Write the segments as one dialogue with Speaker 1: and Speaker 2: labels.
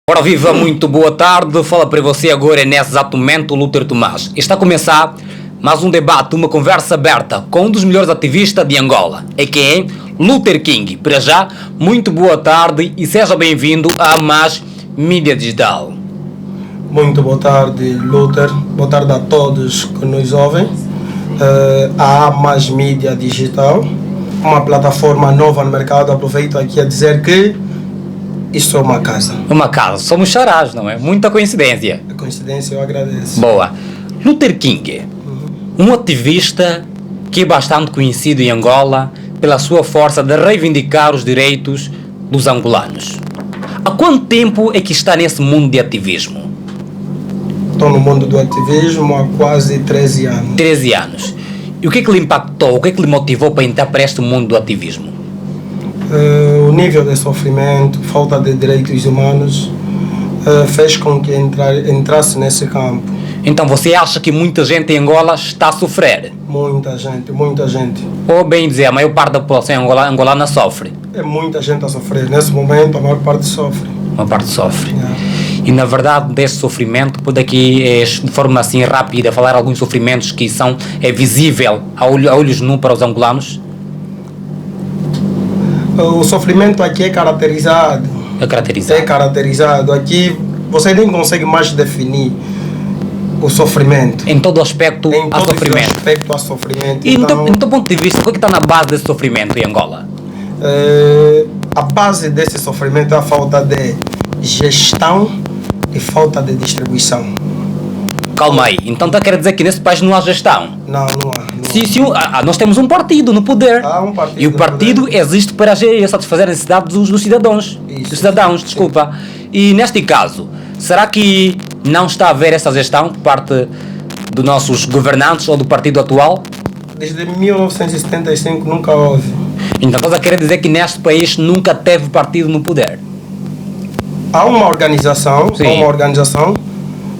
Speaker 1: Ora viva, muito boa tarde, fala para você agora nesse exato momento Luther Tomás. Está a começar mais um debate, uma conversa aberta com um dos melhores ativistas de Angola, a.k.a. Luther King. Para já, muito boa tarde e seja bem-vindo a mais Mídia Digital.
Speaker 2: Muito boa tarde, Luther. Boa tarde a todos que nos ouvem. A Mais Mídia Digital, uma plataforma nova no mercado. Aproveito aqui a dizer que isso é uma casa.
Speaker 1: Uma casa, somos charás, não é? Muita coincidência.
Speaker 2: A coincidência eu agradeço.
Speaker 1: Boa. Luther King, um ativista que é bastante conhecido em Angola pela sua força de reivindicar os direitos dos angolanos. Há quanto tempo é que está nesse mundo de ativismo?
Speaker 2: Estou no mundo do ativismo há quase 13 anos.
Speaker 1: 13 anos. E o que é que lhe impactou, o que é que lhe motivou para entrar para este mundo do ativismo?
Speaker 2: O nível de sofrimento, falta de direitos humanos, fez com que entrasse nesse campo.
Speaker 1: Então você acha que muita gente em Angola está a sofrer?
Speaker 2: Muita gente, muita gente.
Speaker 1: Ou bem dizer, a maior parte da população angolana sofre?
Speaker 2: É muita gente a sofrer. Nesse momento a maior parte sofre.
Speaker 1: Uma parte sofre. E na verdade desse sofrimento, pode aqui de forma assim rápida falar alguns sofrimentos que são visível a olhos nus para os angolanos?
Speaker 2: O sofrimento aqui é caracterizado.
Speaker 1: É caracterizado.
Speaker 2: É caracterizado. Aqui você nem consegue mais definir o sofrimento.
Speaker 1: Em todo aspecto há sofrimento.
Speaker 2: Aspecto há sofrimento.
Speaker 1: E então, do ponto de vista, o que está na base desse sofrimento em Angola?
Speaker 2: A base desse sofrimento é a falta de gestão e falta de distribuição.
Speaker 1: Calma aí, então está a querer dizer que nesse país não há gestão?
Speaker 2: Não há.
Speaker 1: Nós temos um partido no poder.
Speaker 2: Há um partido.
Speaker 1: E o partido existe para satisfazer a necessidade dos cidadãos.
Speaker 2: Isso.
Speaker 1: Dos cidadãos, desculpa. E neste caso, será que não está a haver essa gestão por parte dos nossos governantes ou do partido atual?
Speaker 2: Desde 1975 nunca houve.
Speaker 1: Então estás a querer dizer que neste país nunca teve partido no poder?
Speaker 2: Há uma organização,
Speaker 1: Sim.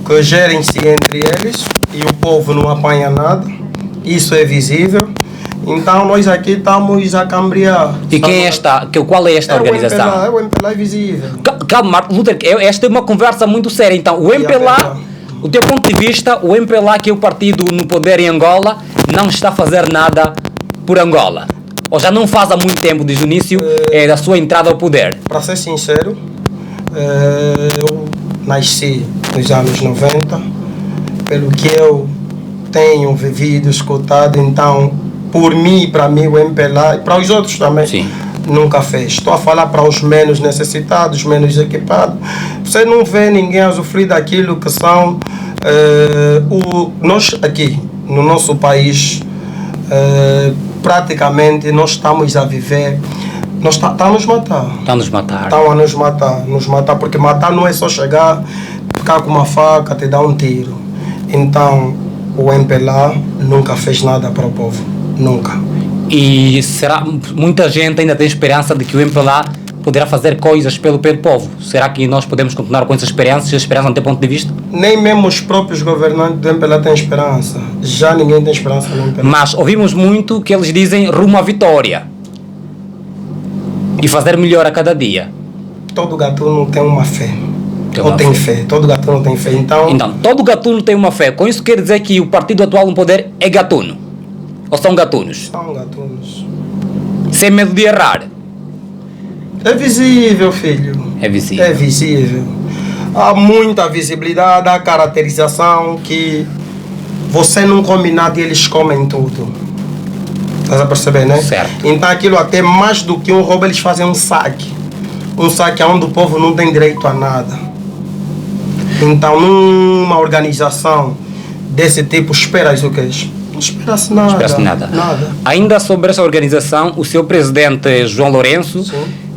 Speaker 2: Que gerem-se entre eles e o povo não apanha nada. Isso é visível. Então nós aqui estamos a cambriar.
Speaker 1: E quem é esta? Qual é esta organização?
Speaker 2: O MPLA é visível.
Speaker 1: Calma, Luther, esta é uma conversa muito séria. Então, o MPLA, o teu ponto de vista, o MPLA, que é o partido no poder em Angola, não está a fazer nada por Angola? Ou já não faz há muito tempo, desde o início da sua entrada ao poder?
Speaker 2: Para ser sincero, eu nasci nos anos 90, pelo que eu tenho vivido, escutado, então, por mim e para mim, o MPLA, e para os outros também,
Speaker 1: Sim,
Speaker 2: nunca fez. Estou a falar para os menos necessitados, menos equipados. Você não vê ninguém a sofrer daquilo que são... nós aqui, no nosso país, praticamente, nós estamos a viver... Está a nos matar.
Speaker 1: está a nos matar.
Speaker 2: Estão a nos matar, porque matar não é só chegar, ficar com uma faca, te dar um tiro. Então, o MPLA nunca fez nada para o povo. Nunca.
Speaker 1: E será, muita gente ainda tem esperança de que o MPLA poderá fazer coisas pelo povo. Será que nós podemos continuar com essa esperança no teu ponto de vista?
Speaker 2: Nem mesmo os próprios governantes do MPLA têm esperança. Já ninguém tem esperança no MPLA.
Speaker 1: Mas ouvimos muito que eles dizem rumo à vitória. E fazer melhor a cada dia.
Speaker 2: Todo gatuno tem uma fé. Tem fé. Todo gatuno tem fé. Então,
Speaker 1: todo gatuno tem uma fé. Com isso quer dizer que o partido atual no poder é gatuno? Ou são gatunos?
Speaker 2: São gatunos.
Speaker 1: Sem medo de errar?
Speaker 2: É visível, filho.
Speaker 1: É visível.
Speaker 2: É visível. Há muita visibilidade, há caracterização que você não come nada e eles comem tudo. Estás a perceber, né?
Speaker 1: Certo.
Speaker 2: Então aquilo até mais do que um roubo, eles fazem um saque. Um saque onde o povo não tem direito a nada. Então numa organização desse tipo, esperas o quê? Não espera-se nada.
Speaker 1: Espera-se nada. Ainda sobre essa organização, o seu presidente João Lourenço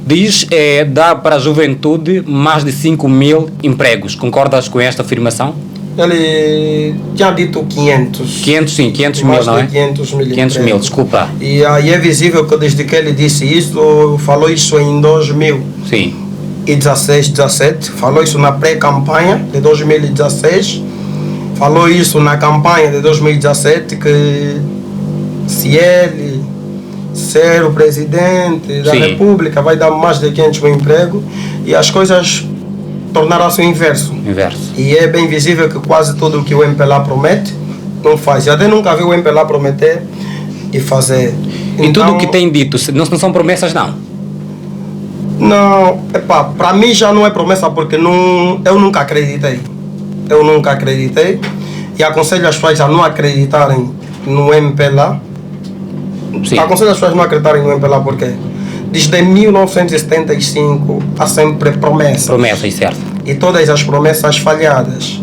Speaker 1: diz que dá para a juventude mais de 5.000 empregos. Concordas com esta afirmação?
Speaker 2: Ele tinha dito 500.
Speaker 1: 500 mil, não é?
Speaker 2: 500 mil.
Speaker 1: 500 mil, desculpa.
Speaker 2: E aí é visível que desde que ele disse isso, falou isso em 2016, 17, falou isso na pré-campanha de 2016, falou isso na campanha de 2017, que se ele ser o presidente da República vai dar mais de 500 mil empregos, e as coisas tornará-se o inverso.
Speaker 1: Inverso.
Speaker 2: E é bem visível que quase tudo o que o MPLA promete, não faz. Eu até nunca vi o MPLA prometer e fazer.
Speaker 1: E
Speaker 2: Então,
Speaker 1: tudo o que tem dito, não são promessas, não?
Speaker 2: Não, para mim já não é promessa porque eu nunca acreditei. Eu nunca acreditei e aconselho as pessoas a não acreditarem no MPLA.
Speaker 1: Sim.
Speaker 2: Aconselho as pessoas a não acreditarem no MPLA porque desde 1975 há sempre promessas.
Speaker 1: Promessas, certo.
Speaker 2: E todas as promessas falhadas.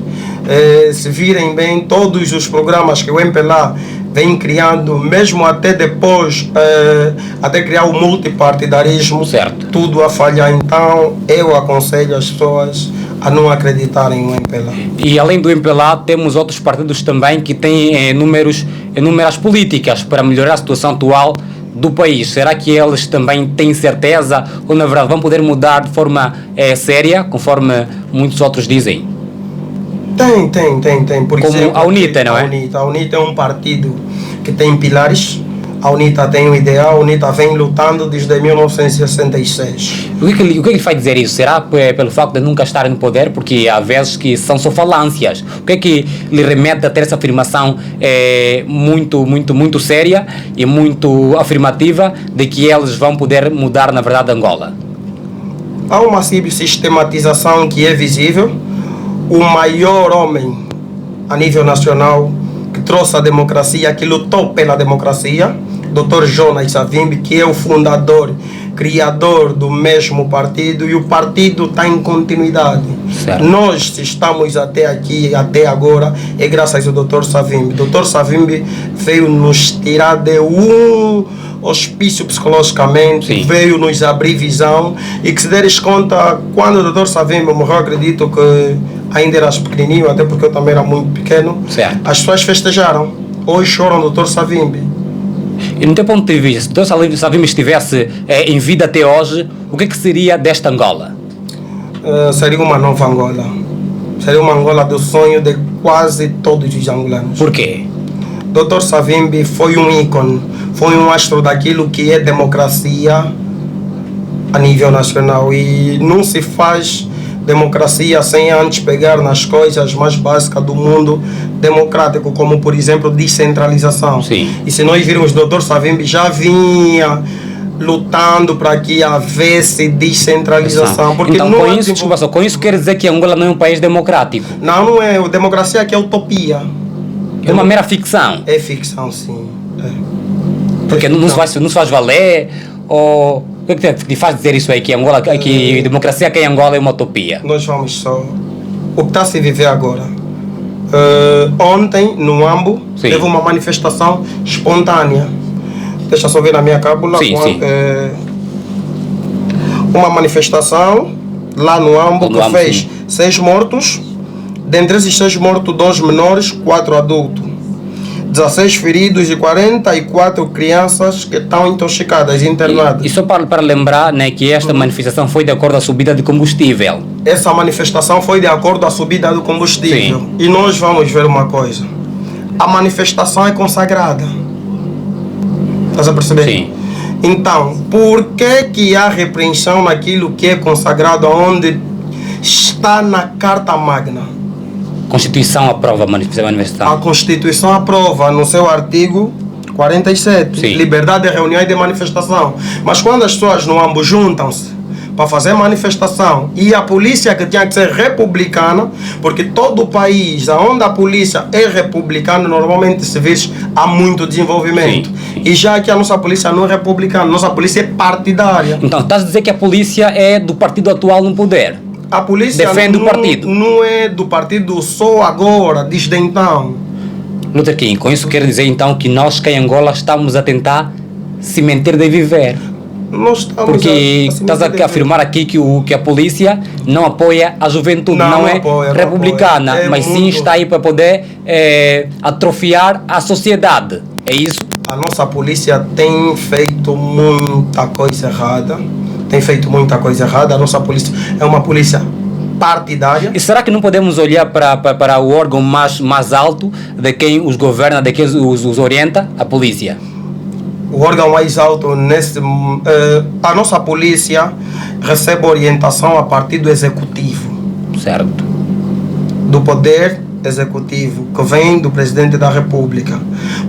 Speaker 2: Se virem bem, todos os programas que o MPLA vem criando, mesmo até depois, até criar o multipartidarismo,
Speaker 1: certo,
Speaker 2: tudo a falhar. Então, eu aconselho as pessoas a não acreditarem no MPLA.
Speaker 1: E além do MPLA, temos outros partidos também que têm inúmeras políticas para melhorar a situação atual do país. Será que eles também têm certeza ou, na verdade, vão poder mudar de forma séria, conforme muitos outros dizem?
Speaker 2: Tem. Por
Speaker 1: como
Speaker 2: exemplo,
Speaker 1: a UNITA, não é?
Speaker 2: A UNITA é um partido que tem pilares. A UNITA tem um ideal. A UNITA vem lutando desde 1966.
Speaker 1: O que ele faz dizer isso? Será pelo facto de nunca estarem no poder? Porque há vezes que são só falâncias. O que lhe remete a ter essa afirmação muito séria e muito afirmativa de que eles vão poder mudar, na verdade, Angola?
Speaker 2: Há uma sistematização que é visível. O maior homem a nível nacional que trouxe a democracia, que lutou pela democracia, Dr. Jonas Savimbi, que é o fundador, criador do mesmo partido, e o partido está em continuidade.
Speaker 1: Certo.
Speaker 2: Nós estamos até aqui, até agora, é graças ao Dr. Savimbi. Dr. Savimbi veio nos tirar de um hospício psicologicamente, sim, veio nos abrir visão, e que se deres conta, quando o Dr. Savimbi morreu, acredito que ainda eras pequenininho, até porque eu também era muito pequeno,
Speaker 1: certo,
Speaker 2: as pessoas festejaram. Hoje choram o Dr. Savimbi.
Speaker 1: E no teu ponto de vista, se o Dr. Savimbi estivesse em vida até hoje, o que seria desta Angola?
Speaker 2: Seria uma nova Angola. Seria uma Angola do sonho de quase todos os angolanos.
Speaker 1: Por quê?
Speaker 2: Dr. Savimbi foi um ícone, foi um astro daquilo que é democracia a nível nacional, e não se faz democracia sem antes pegar nas coisas mais básicas do mundo democrático, como por exemplo descentralização.
Speaker 1: Sim.
Speaker 2: E se nós virmos, o Dr. Savimbi já vinha lutando para que houvesse descentralização. Porque
Speaker 1: então,
Speaker 2: não
Speaker 1: com isso quer dizer que Angola não é um país democrático?
Speaker 2: Não é. Democracia aqui é utopia.
Speaker 1: É uma mera ficção?
Speaker 2: É ficção, sim.
Speaker 1: Porque não se faz valer? Ou o que te faz dizer isso aí, que Angola, que democracia aqui em Angola é uma utopia?
Speaker 2: Nós vamos só... O que está a se viver agora? Ontem, no Ambo, sim, teve uma manifestação espontânea. Deixa eu só ver na minha cábula.
Speaker 1: Sim, sim.
Speaker 2: Uma manifestação lá no Ambo que fez 6 mortos. Dentre esses 6 mortos, 2 menores, 4 adultos. 16 feridos e 44 crianças que estão intoxicadas, internadas.
Speaker 1: E só para lembrar, né, que esta manifestação foi de acordo à subida de combustível.
Speaker 2: Essa manifestação foi de acordo à subida do combustível. Sim. E nós vamos ver uma coisa. A manifestação é consagrada. Estás a perceber?
Speaker 1: Sim.
Speaker 2: Então, por que há repreensão naquilo que é consagrado, onde está na Carta Magna?
Speaker 1: A Constituição aprova a manifestação.
Speaker 2: A Constituição aprova no seu artigo 47, sim, liberdade de reunião e de manifestação. Mas quando as pessoas no Ambo juntam-se para fazer manifestação, e a polícia, que tinha que ser republicana, porque todo o país onde a polícia é republicana, normalmente se vê há muito desenvolvimento. Sim. E já que a nossa polícia não é republicana, nossa polícia é partidária.
Speaker 1: Então, estás a dizer que a polícia é do partido atual no poder?
Speaker 2: A polícia
Speaker 1: defende o partido.
Speaker 2: Não é do partido só agora, desde então.
Speaker 1: Luther King, com isso quer dizer então que nós que em Angola estamos a tentar se manter de viver.
Speaker 2: Nós estamos
Speaker 1: porque estás a afirmar aqui que a polícia não apoia a juventude, não é apoia, republicana, não apoia. Mas sim está aí para poder atrofiar a sociedade. É isso?
Speaker 2: A nossa polícia tem feito muita coisa errada. A nossa polícia é uma polícia partidária.
Speaker 1: E será que não podemos olhar para o órgão mais alto de quem os governa, de quem os orienta? A polícia.
Speaker 2: O órgão mais alto a nossa polícia recebe orientação a partir do executivo.
Speaker 1: Certo.
Speaker 2: do poder executivo que vem do presidente da República.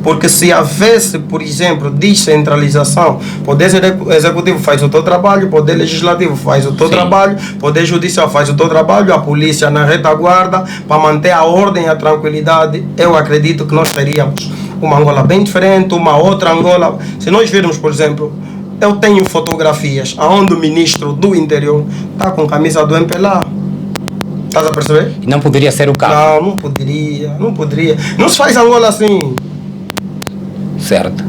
Speaker 2: Porque se houvesse, por exemplo, descentralização, poder executivo faz o teu trabalho, poder legislativo faz o teu trabalho, poder judicial faz o teu trabalho, a polícia na retaguarda para manter a ordem e a tranquilidade, eu acredito que nós teríamos uma Angola bem diferente, uma outra Angola. Se nós virmos, por exemplo, eu tenho fotografias onde o ministro do interior está com camisa do MPLA. Estás a perceber?
Speaker 1: E não poderia ser o caso.
Speaker 2: Não, não poderia, não poderia. Não se faz Angola assim.
Speaker 1: Certo.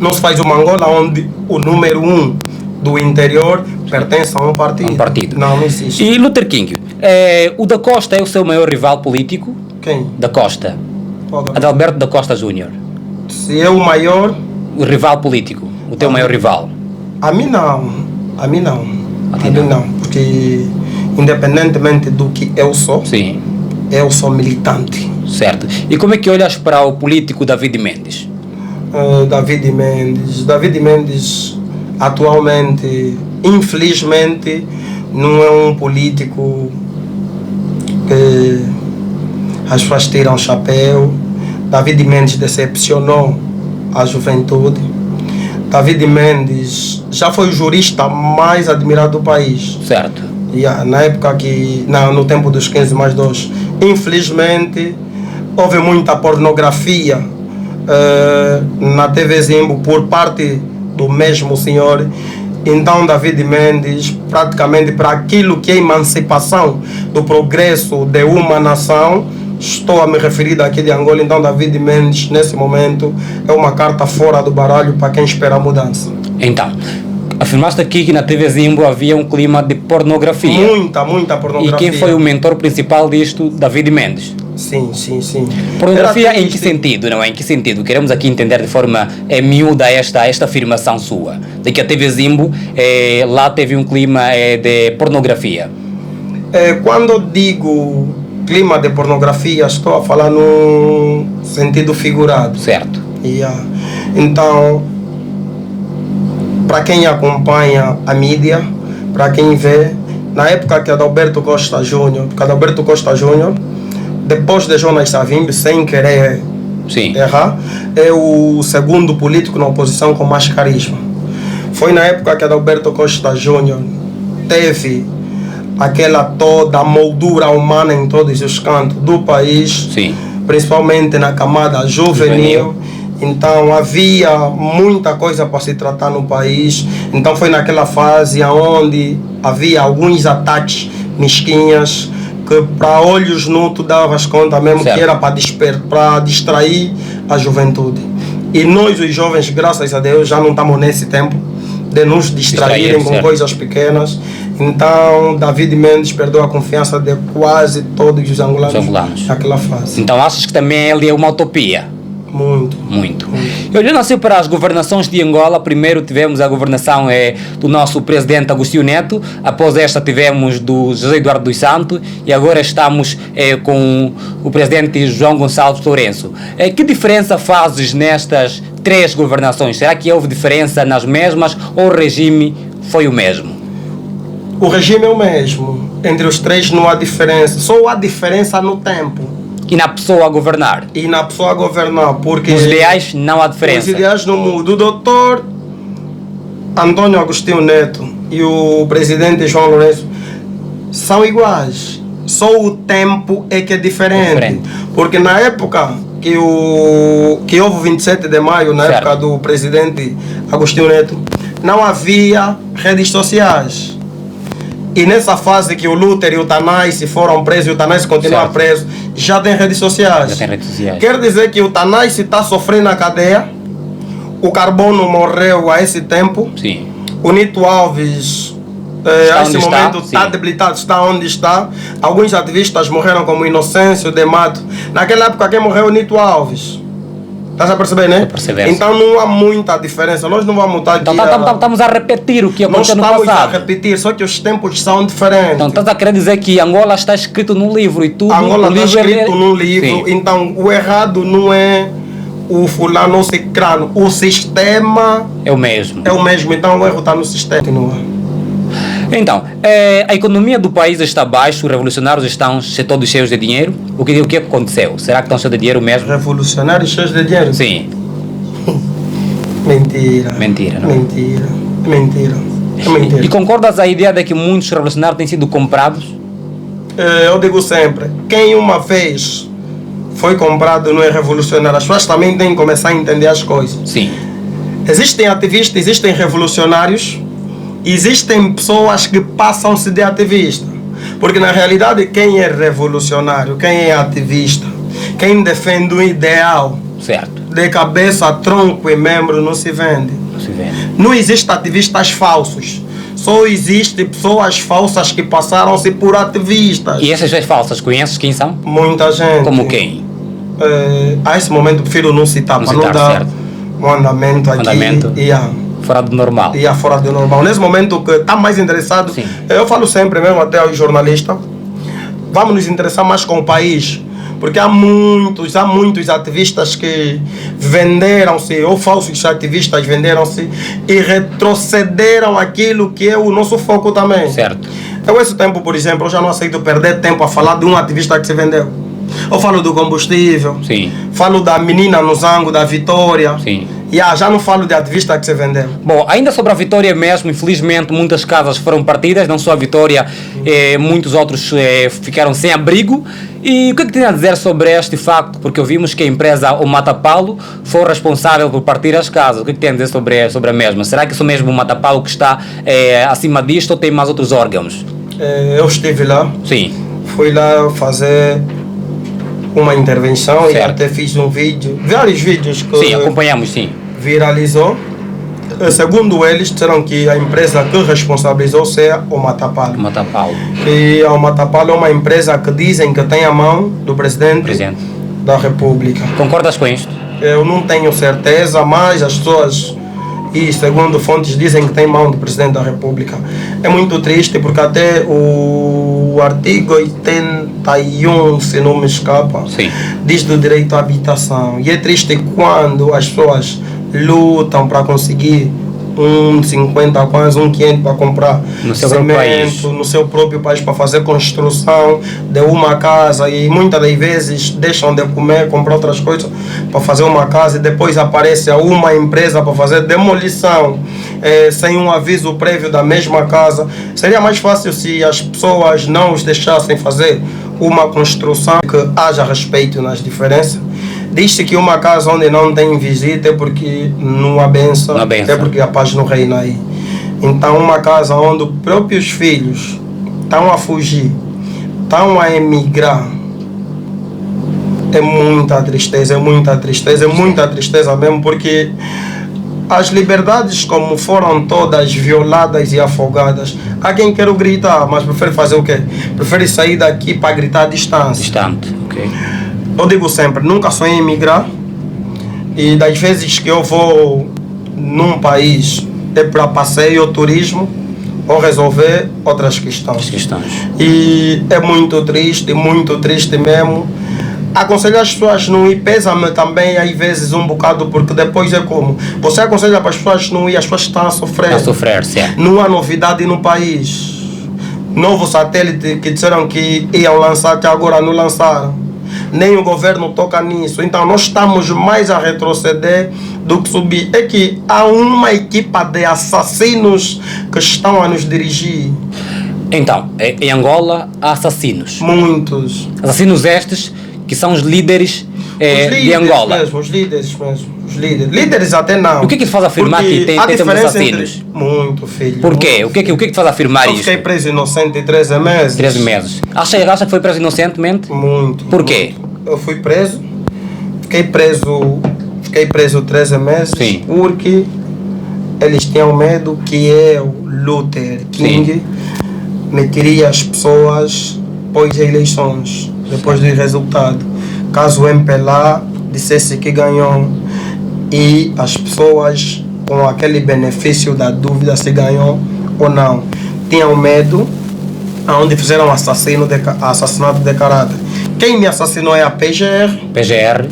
Speaker 2: Não se faz uma Angola onde o número 1 do interior pertence a um partido.
Speaker 1: Um partido.
Speaker 2: Não, não existe.
Speaker 1: E Luther King, o Da Costa é o seu maior rival político?
Speaker 2: Quem?
Speaker 1: Da Costa.
Speaker 2: Pode.
Speaker 1: Adalberto da Costa Júnior.
Speaker 2: Se é o maior...
Speaker 1: O rival político. O teu maior rival.
Speaker 2: A mim não. A mim não.
Speaker 1: A ti
Speaker 2: A mim
Speaker 1: não.
Speaker 2: não. Porque independentemente do que eu sou,
Speaker 1: Sim.
Speaker 2: eu sou militante.
Speaker 1: Certo. E como é que olhas para o político David Mendes?
Speaker 2: David Mendes. David Mendes, atualmente, infelizmente, não é um político que as pessoas tiram o chapéu. David Mendes decepcionou a juventude. David Mendes já foi o jurista mais admirado do país.
Speaker 1: Certo.
Speaker 2: Na época que... no tempo dos 15 mais 2. Infelizmente, houve muita pornografia na TV Zimbo por parte do mesmo senhor. Então, David Mendes, praticamente para aquilo que é emancipação do progresso de uma nação, estou a me referir daqui de Angola. Então, David Mendes, nesse momento, é uma carta fora do baralho para quem espera a mudança.
Speaker 1: Então, afirmaste aqui que na TV Zimbo havia um clima de pornografia.
Speaker 2: Muita pornografia.
Speaker 1: E quem foi o mentor principal disto? David Mendes.
Speaker 2: Sim.
Speaker 1: Pornografia em que sentido? Não é? Em que sentido? Queremos aqui entender de forma miúda esta afirmação sua. De que a TV Zimbo lá teve um clima de pornografia.
Speaker 2: Quando eu digo clima de pornografia, estou a falar no sentido figurado.
Speaker 1: Certo.
Speaker 2: Então, para quem acompanha a mídia, para quem vê, na época que Adalberto Costa Júnior, depois de Jonas Savimbi, sem querer errar, é o segundo político na oposição com mais carisma. Foi na época que Adalberto Costa Júnior teve aquela toda moldura humana em todos os cantos do país, principalmente na camada juvenil. Então havia muita coisa para se tratar no país. Então foi naquela fase onde havia alguns ataques mesquinhas que para olhos nus tu davas conta mesmo que era para distrair a juventude. E nós os jovens, graças a Deus, já não estamos nesse tempo de nos distraírem com coisas pequenas. Então David Mendes perdeu a confiança de quase todos os angolanos naquela fase.
Speaker 1: Então achas que também ele é uma utopia? Muito. E olhando assim para as governações de Angola, primeiro tivemos a governação do nosso presidente Agostinho Neto, após esta tivemos do José Eduardo dos Santos e agora estamos com o presidente João Gonçalves Lourenço. Que diferença fazes nestas três governações? Será que houve diferença nas mesmas ou o regime foi o mesmo?
Speaker 2: O regime é o mesmo. Entre os três não há diferença. Só há diferença no tempo.
Speaker 1: E na pessoa a governar?
Speaker 2: Porque
Speaker 1: os ideais não há diferença.
Speaker 2: Os ideais não mudam. O doutor Antônio Agostinho Neto e o presidente João Lourenço são iguais. Só o tempo é que é diferente. Porque na época que houve o 27 de maio, na época do presidente Agostinho Neto, não havia redes sociais. E nessa fase que o Luther e o Tanais foram presos e o Tanais continua preso, já tem redes sociais. Quer dizer que o Tanais está sofrendo na cadeia, o Carbono morreu a esse tempo, o Nito Alves a esse momento está debilitado, está onde está. Alguns ativistas morreram como Inocêncio de Mato. Naquela época quem morreu é o Nito Alves. Estás a perceber, né? Então não há muita diferença. Nós não vamos estar aqui.
Speaker 1: Então estamos a repetir o que aconteceu no passado.
Speaker 2: Nós estamos a repetir, só que os tempos são diferentes.
Speaker 1: Então estás a querer dizer que Angola está escrito num livro e tudo.
Speaker 2: Angola está escrito num livro. Então o errado não é o fulano ou o cicrano. O sistema
Speaker 1: é o mesmo.
Speaker 2: Então o erro está no sistema. Continua.
Speaker 1: Então, a economia do país está baixa, os revolucionários estão todos cheios de dinheiro. O que aconteceu? Será que estão cheios de dinheiro mesmo?
Speaker 2: Revolucionários cheios de dinheiro?
Speaker 1: Sim.
Speaker 2: Mentira.
Speaker 1: Mentira, não?
Speaker 2: Mentira. Mentira. É mentira.
Speaker 1: E concordas a ideia de que muitos revolucionários têm sido comprados?
Speaker 2: Eu digo sempre, quem uma vez foi comprado não é revolucionário. As pessoas também têm que começar a entender as coisas.
Speaker 1: Sim.
Speaker 2: Existem ativistas, existem revolucionários, existem pessoas que passam-se de ativista. Porque na realidade quem é revolucionário, quem é ativista, quem defende um ideal,
Speaker 1: Certo.
Speaker 2: de cabeça, tronco e membro não se vende.
Speaker 1: Não se vê.
Speaker 2: Não existe ativistas falsos. Só existe pessoas falsas que passaram-se por ativistas.
Speaker 1: E essas pessoas falsas, conheces quem são?
Speaker 2: Muita gente.
Speaker 1: Como quem?
Speaker 2: A esse momento prefiro não citar,
Speaker 1: Não
Speaker 2: para não
Speaker 1: citar,
Speaker 2: dar
Speaker 1: certo.
Speaker 2: um andamento aqui.
Speaker 1: Andamento. Fora do normal.
Speaker 2: E fora do normal. Nesse momento que está mais interessado,
Speaker 1: Sim.
Speaker 2: eu falo sempre mesmo até aos jornalistas, vamos nos interessar mais com o país. Porque há muitos ativistas que venderam-se, ou falsos ativistas venderam-se e retrocederam aquilo que é o nosso foco também.
Speaker 1: Certo.
Speaker 2: Eu esse tempo, por exemplo, eu já não aceito perder tempo a falar de um ativista que se vendeu. Eu falo do combustível,
Speaker 1: Sim.
Speaker 2: falo da menina no Zango, da Vitória.
Speaker 1: Sim.
Speaker 2: Já não falo de ativista que se vendeu.
Speaker 1: Bom, ainda sobre a Vitória mesmo, infelizmente muitas casas foram partidas, não só a Vitória, muitos outros ficaram sem abrigo. E o que é que tem a dizer sobre este facto? Porque ouvimos que a empresa o Matapalo foi responsável por partir as casas. O que é que tem a dizer sobre a mesma? Será que isso mesmo o Matapalo que está acima disto ou tem mais outros órgãos?
Speaker 2: Eu estive lá,
Speaker 1: Sim.
Speaker 2: fui lá fazer uma intervenção.
Speaker 1: Certo.
Speaker 2: E até fiz um vídeo, vários vídeos que
Speaker 1: Sim, acompanhamos, sim.
Speaker 2: viralizou. Segundo eles, disseram que a empresa que responsabilizou-se é o Matapalo.
Speaker 1: Matapalo.
Speaker 2: E o Matapalo é uma empresa que dizem que tem a mão do presidente da República.
Speaker 1: Concordas com isto?
Speaker 2: Eu não tenho certeza, mas as pessoas, e segundo fontes, dizem que tem mão do presidente da República. É muito triste porque até o artigo 81, se não me escapa,
Speaker 1: Sim.
Speaker 2: diz do direito à habitação. E é triste quando as pessoas lutam para conseguir um 50, quase um 500 para comprar
Speaker 1: no seu próprio país,
Speaker 2: no seu próprio país, para fazer construção de uma casa, e muitas das vezes deixam de comer, comprar outras coisas para fazer uma casa, e depois aparece uma empresa para fazer demolição sem um aviso prévio da mesma casa. Seria mais fácil se as pessoas não os deixassem fazer uma construção que haja respeito nas diferenças. Diz-se que uma casa onde não tem visita é porque não há benção, é porque a paz não reina aí. Então uma casa onde os próprios filhos estão a fugir, estão a emigrar, é muita tristeza, é muita tristeza, é muita tristeza mesmo, porque as liberdades como foram todas violadas e afogadas. Há quem quer gritar, mas prefere fazer o quê? Prefere sair daqui para gritar à distância.
Speaker 1: Distante, ok.
Speaker 2: Eu digo sempre, nunca sonhei em emigrar, e das vezes que eu vou num país é para passeio ou turismo ou resolver outras questões. E é muito triste mesmo. Aconselho as pessoas não ir, pesa-me também às vezes um bocado, porque depois é como você aconselha para as pessoas não ir, as pessoas estão a sofrer.
Speaker 1: A sofrer, certo.
Speaker 2: Não há novidade no país. Novo satélite que disseram que iam lançar, que agora não lançaram. Nem o governo toca nisso. Então nós estamos mais a retroceder do que subir. É que há uma equipa de assassinos que estão a nos dirigir.
Speaker 1: Então, em Angola há assassinos.
Speaker 2: Muitos.
Speaker 1: Assassinos estes que são os líderes, de Angola.
Speaker 2: Mesmo, os líderes mesmo. Os líderes. Líderes até não.
Speaker 1: O que é que te faz afirmar que tem assassinos?
Speaker 2: Muito, filho.
Speaker 1: Por quê? O que é que te faz afirmar isso?
Speaker 2: Eu fiquei preso inocente 13 meses.
Speaker 1: 13 meses. Acha que foi preso inocentemente?
Speaker 2: Muito.
Speaker 1: Por quê?
Speaker 2: Eu fui preso. Fiquei preso 13 meses.
Speaker 1: Sim.
Speaker 2: Porque eles tinham medo que eu, Luther King,
Speaker 1: Sim,
Speaker 2: meteria as pessoas após as eleições, depois do resultado. Caso o MPLA dissesse que ganhou e as pessoas com aquele benefício da dúvida se ganhou ou não. Tinham medo, onde fizeram assassinato de caráter. Quem me assassinou é a PGR,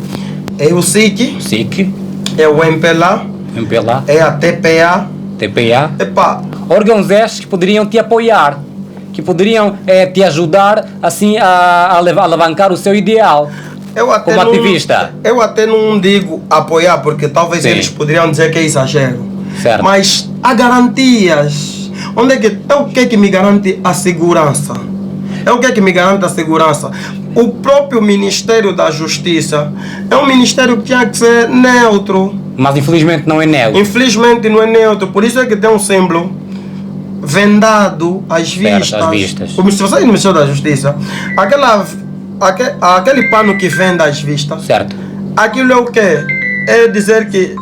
Speaker 2: é o SIC, é o MPLA, é a TPA.
Speaker 1: TPA.
Speaker 2: Epá,
Speaker 1: órgãos estes que poderiam te apoiar, que poderiam te ajudar assim a alavancar o seu ideal como ativista.
Speaker 2: Eu até não digo apoiar, porque talvez
Speaker 1: Sim.
Speaker 2: eles poderiam dizer que é exagero.
Speaker 1: Certo.
Speaker 2: Mas há garantias. Onde é o que é que me garante a segurança? É o que é que me garante a segurança? O próprio Ministério da Justiça é um ministério que tinha que ser neutro.
Speaker 1: Mas infelizmente não é neutro.
Speaker 2: Infelizmente não é neutro, por isso é que tem um símbolo vendado às vistas.
Speaker 1: Às vistas.
Speaker 2: O Ministério da Justiça, aquele pano que vende às vistas,
Speaker 1: Certo.
Speaker 2: aquilo é o quê? É dizer que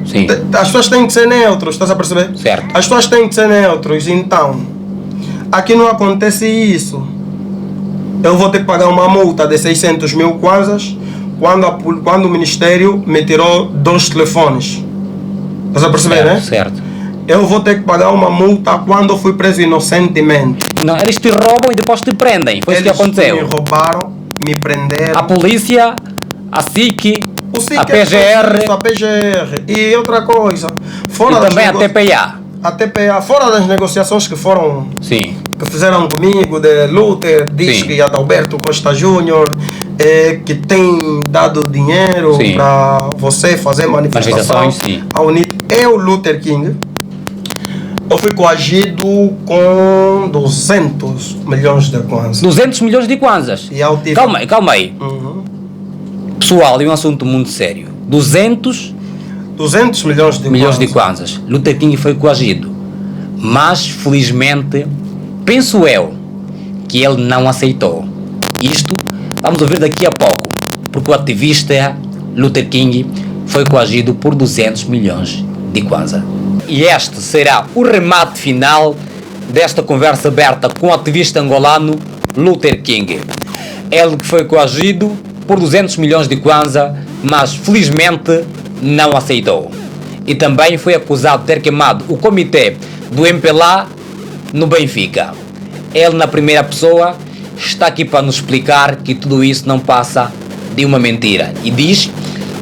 Speaker 1: Sim.
Speaker 2: as pessoas têm que ser neutros, estás a perceber?
Speaker 1: Certo.
Speaker 2: As pessoas têm que ser neutros, então aqui não acontece isso. Eu vou ter que pagar uma multa de 600 mil kwanzas quando o Ministério me tirou 2 telefones. Estás a perceber,
Speaker 1: Certo,
Speaker 2: né?
Speaker 1: certo.
Speaker 2: Eu vou ter que pagar uma multa quando eu fui preso inocentemente.
Speaker 1: Não, eles te roubam e depois te prendem. Foi isso que
Speaker 2: Eles
Speaker 1: aconteceu.
Speaker 2: me roubaram, me prenderam.
Speaker 1: A polícia, a SIC,
Speaker 2: O SIC
Speaker 1: a
Speaker 2: é
Speaker 1: PGR
Speaker 2: a PGR. E outra coisa,
Speaker 1: e
Speaker 2: fora das
Speaker 1: também a TPA.
Speaker 2: a TPA, fora das negociações que
Speaker 1: Sim.
Speaker 2: fizeram comigo, de Luther, diz
Speaker 1: Sim.
Speaker 2: que Adalberto Costa Júnior, que tem dado dinheiro
Speaker 1: Sim.
Speaker 2: para você fazer manifestação.
Speaker 1: Manifestações, sim.
Speaker 2: A UNIT é o Luther King. Eu fui coagido com 200 milhões de kwanzas.
Speaker 1: 200 milhões de kwanzas.
Speaker 2: E eu tive-
Speaker 1: Calma aí.
Speaker 2: Uhum.
Speaker 1: Pessoal, é um assunto muito sério. 200
Speaker 2: 200 milhões de
Speaker 1: milhões de
Speaker 2: kwanzas.
Speaker 1: kwanzas. Luther King foi coagido. Mas, felizmente, penso eu, que ele não aceitou. Isto vamos ouvir daqui a pouco. Porque o ativista Luther King foi coagido por 200 milhões de kwanzas. E este será o remate final desta conversa aberta com o ativista angolano Luther King. Ele que foi coagido por 200 milhões de kwanza, mas felizmente não aceitou. E também foi acusado de ter queimado o comitê do MPLA no Benfica. Ele, na primeira pessoa, está aqui para nos explicar que tudo isso não passa de uma mentira. E diz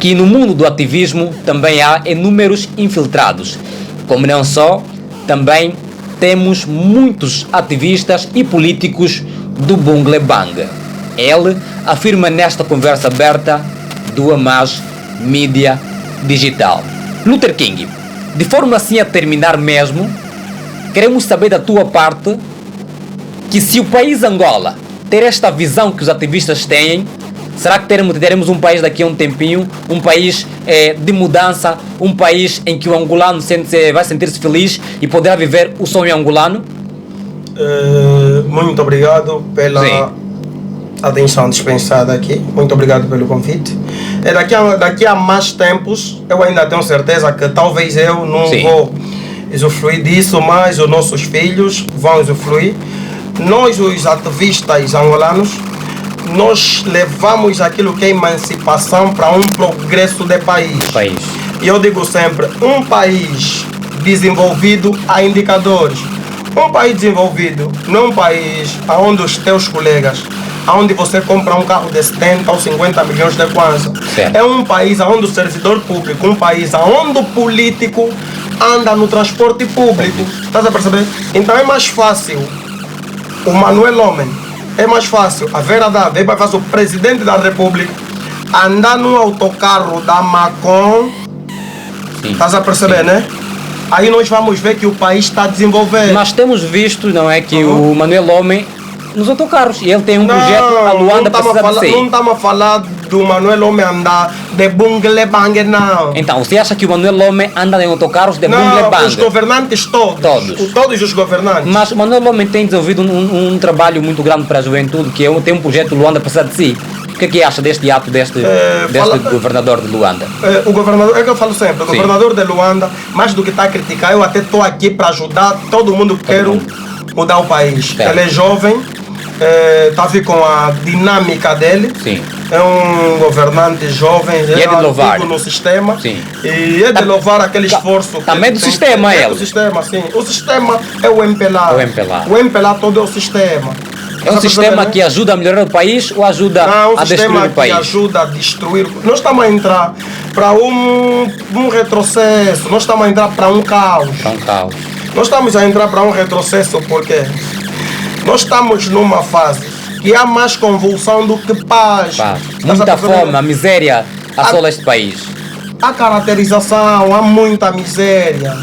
Speaker 1: que no mundo do ativismo também há inúmeros infiltrados. Como não só, também temos muitos ativistas e políticos do Bungle Bang. Ele afirma nesta conversa aberta do Amaz Mídia Digital. Luther King, de forma assim a terminar mesmo, queremos saber da tua parte que se o país Angola ter esta visão que os ativistas têm, será que teremos um país daqui a um tempinho, um país de mudança, um país em que o angolano vai sentir-se feliz e poderá viver o sonho angolano?
Speaker 2: Muito obrigado pela
Speaker 1: Sim.
Speaker 2: atenção dispensada aqui. Muito obrigado pelo convite. Daqui a mais tempos, eu ainda tenho certeza que talvez eu não
Speaker 1: Sim.
Speaker 2: vou usufruir disso, mas os nossos filhos vão usufruir. Nós, os ativistas angolanos, nós levamos aquilo que é emancipação para um progresso de país. E eu digo sempre, um país desenvolvido há indicadores. Um país desenvolvido não é um país onde os teus colegas, onde você compra um carro de 70 ou 50 milhões de kwanza. É um país onde o servidor público, um país onde o político anda no transporte público. Estás a perceber? Então é mais fácil o Manuel Homem, é mais fácil a Vera Dava, é mais fácil o presidente da República andar no autocarro da Macon. Estás a perceber, né? Aí nós vamos ver que o país está desenvolvendo.
Speaker 1: Nós temos visto, não é, que o Manuel Homem nos autocarros, e ele tem um projeto, a Luanda precisa de si.
Speaker 2: Não estamos a falar do Manuel Homem andar de Bungle Bang, não.
Speaker 1: Então, você acha que o Manuel Homem anda em autocarros de Bungle
Speaker 2: Não,
Speaker 1: Bang?
Speaker 2: os governantes todos. Todos os governantes.
Speaker 1: Mas o Manuel Homem tem desenvolvido um trabalho muito grande para a juventude, que tem um projeto Luanda precisa de si. O que acha deste ato deste governador de Luanda?
Speaker 2: O governador, é que eu falo sempre, o governador de Luanda, mais do que está a criticar, eu até estou aqui para ajudar todo mundo que quer mudar o país. Ele é jovem, está a vir com a dinâmica dele.
Speaker 1: Sim.
Speaker 2: É um governante jovem,
Speaker 1: e é de louvar
Speaker 2: no sistema.
Speaker 1: Sim.
Speaker 2: E é de louvar aquele esforço.
Speaker 1: Também do sistema,
Speaker 2: é do sistema, sim. O sistema é o MPLA. O MPLA todo é o sistema.
Speaker 1: É um sistema que ajuda a melhorar o país ou ajuda a destruir o país?
Speaker 2: Não, ajuda a destruir. Nós estamos a entrar para um retrocesso. Nós estamos a entrar para um caos. Nós estamos a entrar para um retrocesso porque nós estamos numa fase que há mais convulsão do que paz.
Speaker 1: Muita fome, a miséria assola este país.
Speaker 2: Há caracterização, há muita miséria.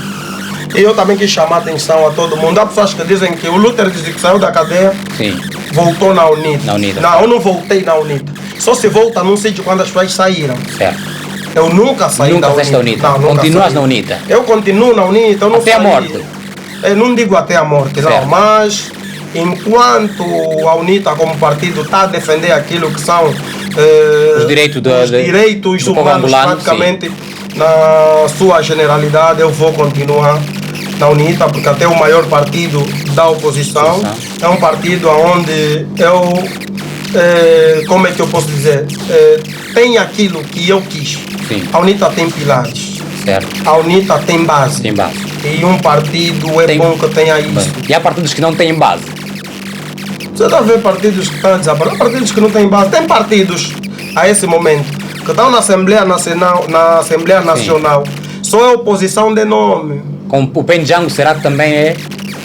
Speaker 2: E eu também quis chamar a atenção a todo mundo. Há pessoas que dizem que o Luther, desde que saiu da cadeia,
Speaker 1: Sim.
Speaker 2: voltou na UNITA.
Speaker 1: Na UNITA.
Speaker 2: Não, eu não voltei na UNITA. Só se volta num sítio quando as pessoas saíram.
Speaker 1: Certo.
Speaker 2: Eu nunca saí
Speaker 1: Nunca
Speaker 2: da
Speaker 1: saíste da UNITA.
Speaker 2: Não, nunca
Speaker 1: Continuas
Speaker 2: saí.
Speaker 1: na UNITA.
Speaker 2: Eu continuo na UNITA, eu não
Speaker 1: Até a
Speaker 2: saí.
Speaker 1: morte.
Speaker 2: Eu não digo até a morte,
Speaker 1: Certo.
Speaker 2: não, mas enquanto a UNITA como partido está a defender aquilo que são
Speaker 1: Os direitos
Speaker 2: os direitos
Speaker 1: do povo
Speaker 2: humanos
Speaker 1: angolano,
Speaker 2: praticamente na sua generalidade, eu vou continuar na UNITA, porque até o maior partido da oposição é um partido onde eu, como é que eu posso dizer, tem aquilo que eu quis.
Speaker 1: Sim.
Speaker 2: A UNITA tem pilares,
Speaker 1: Certo.
Speaker 2: a UNITA tem base.
Speaker 1: Tem base.
Speaker 2: E um partido é
Speaker 1: Tem-
Speaker 2: bom que tenha isso.
Speaker 1: E há partidos que não têm base.
Speaker 2: Você está a ver partidos que estão a desaparecer, partidos que não têm base. Tem partidos, a esse momento, que estão na Assembleia Nacional, só é oposição de nome.
Speaker 1: Com o Pendjango, será que também é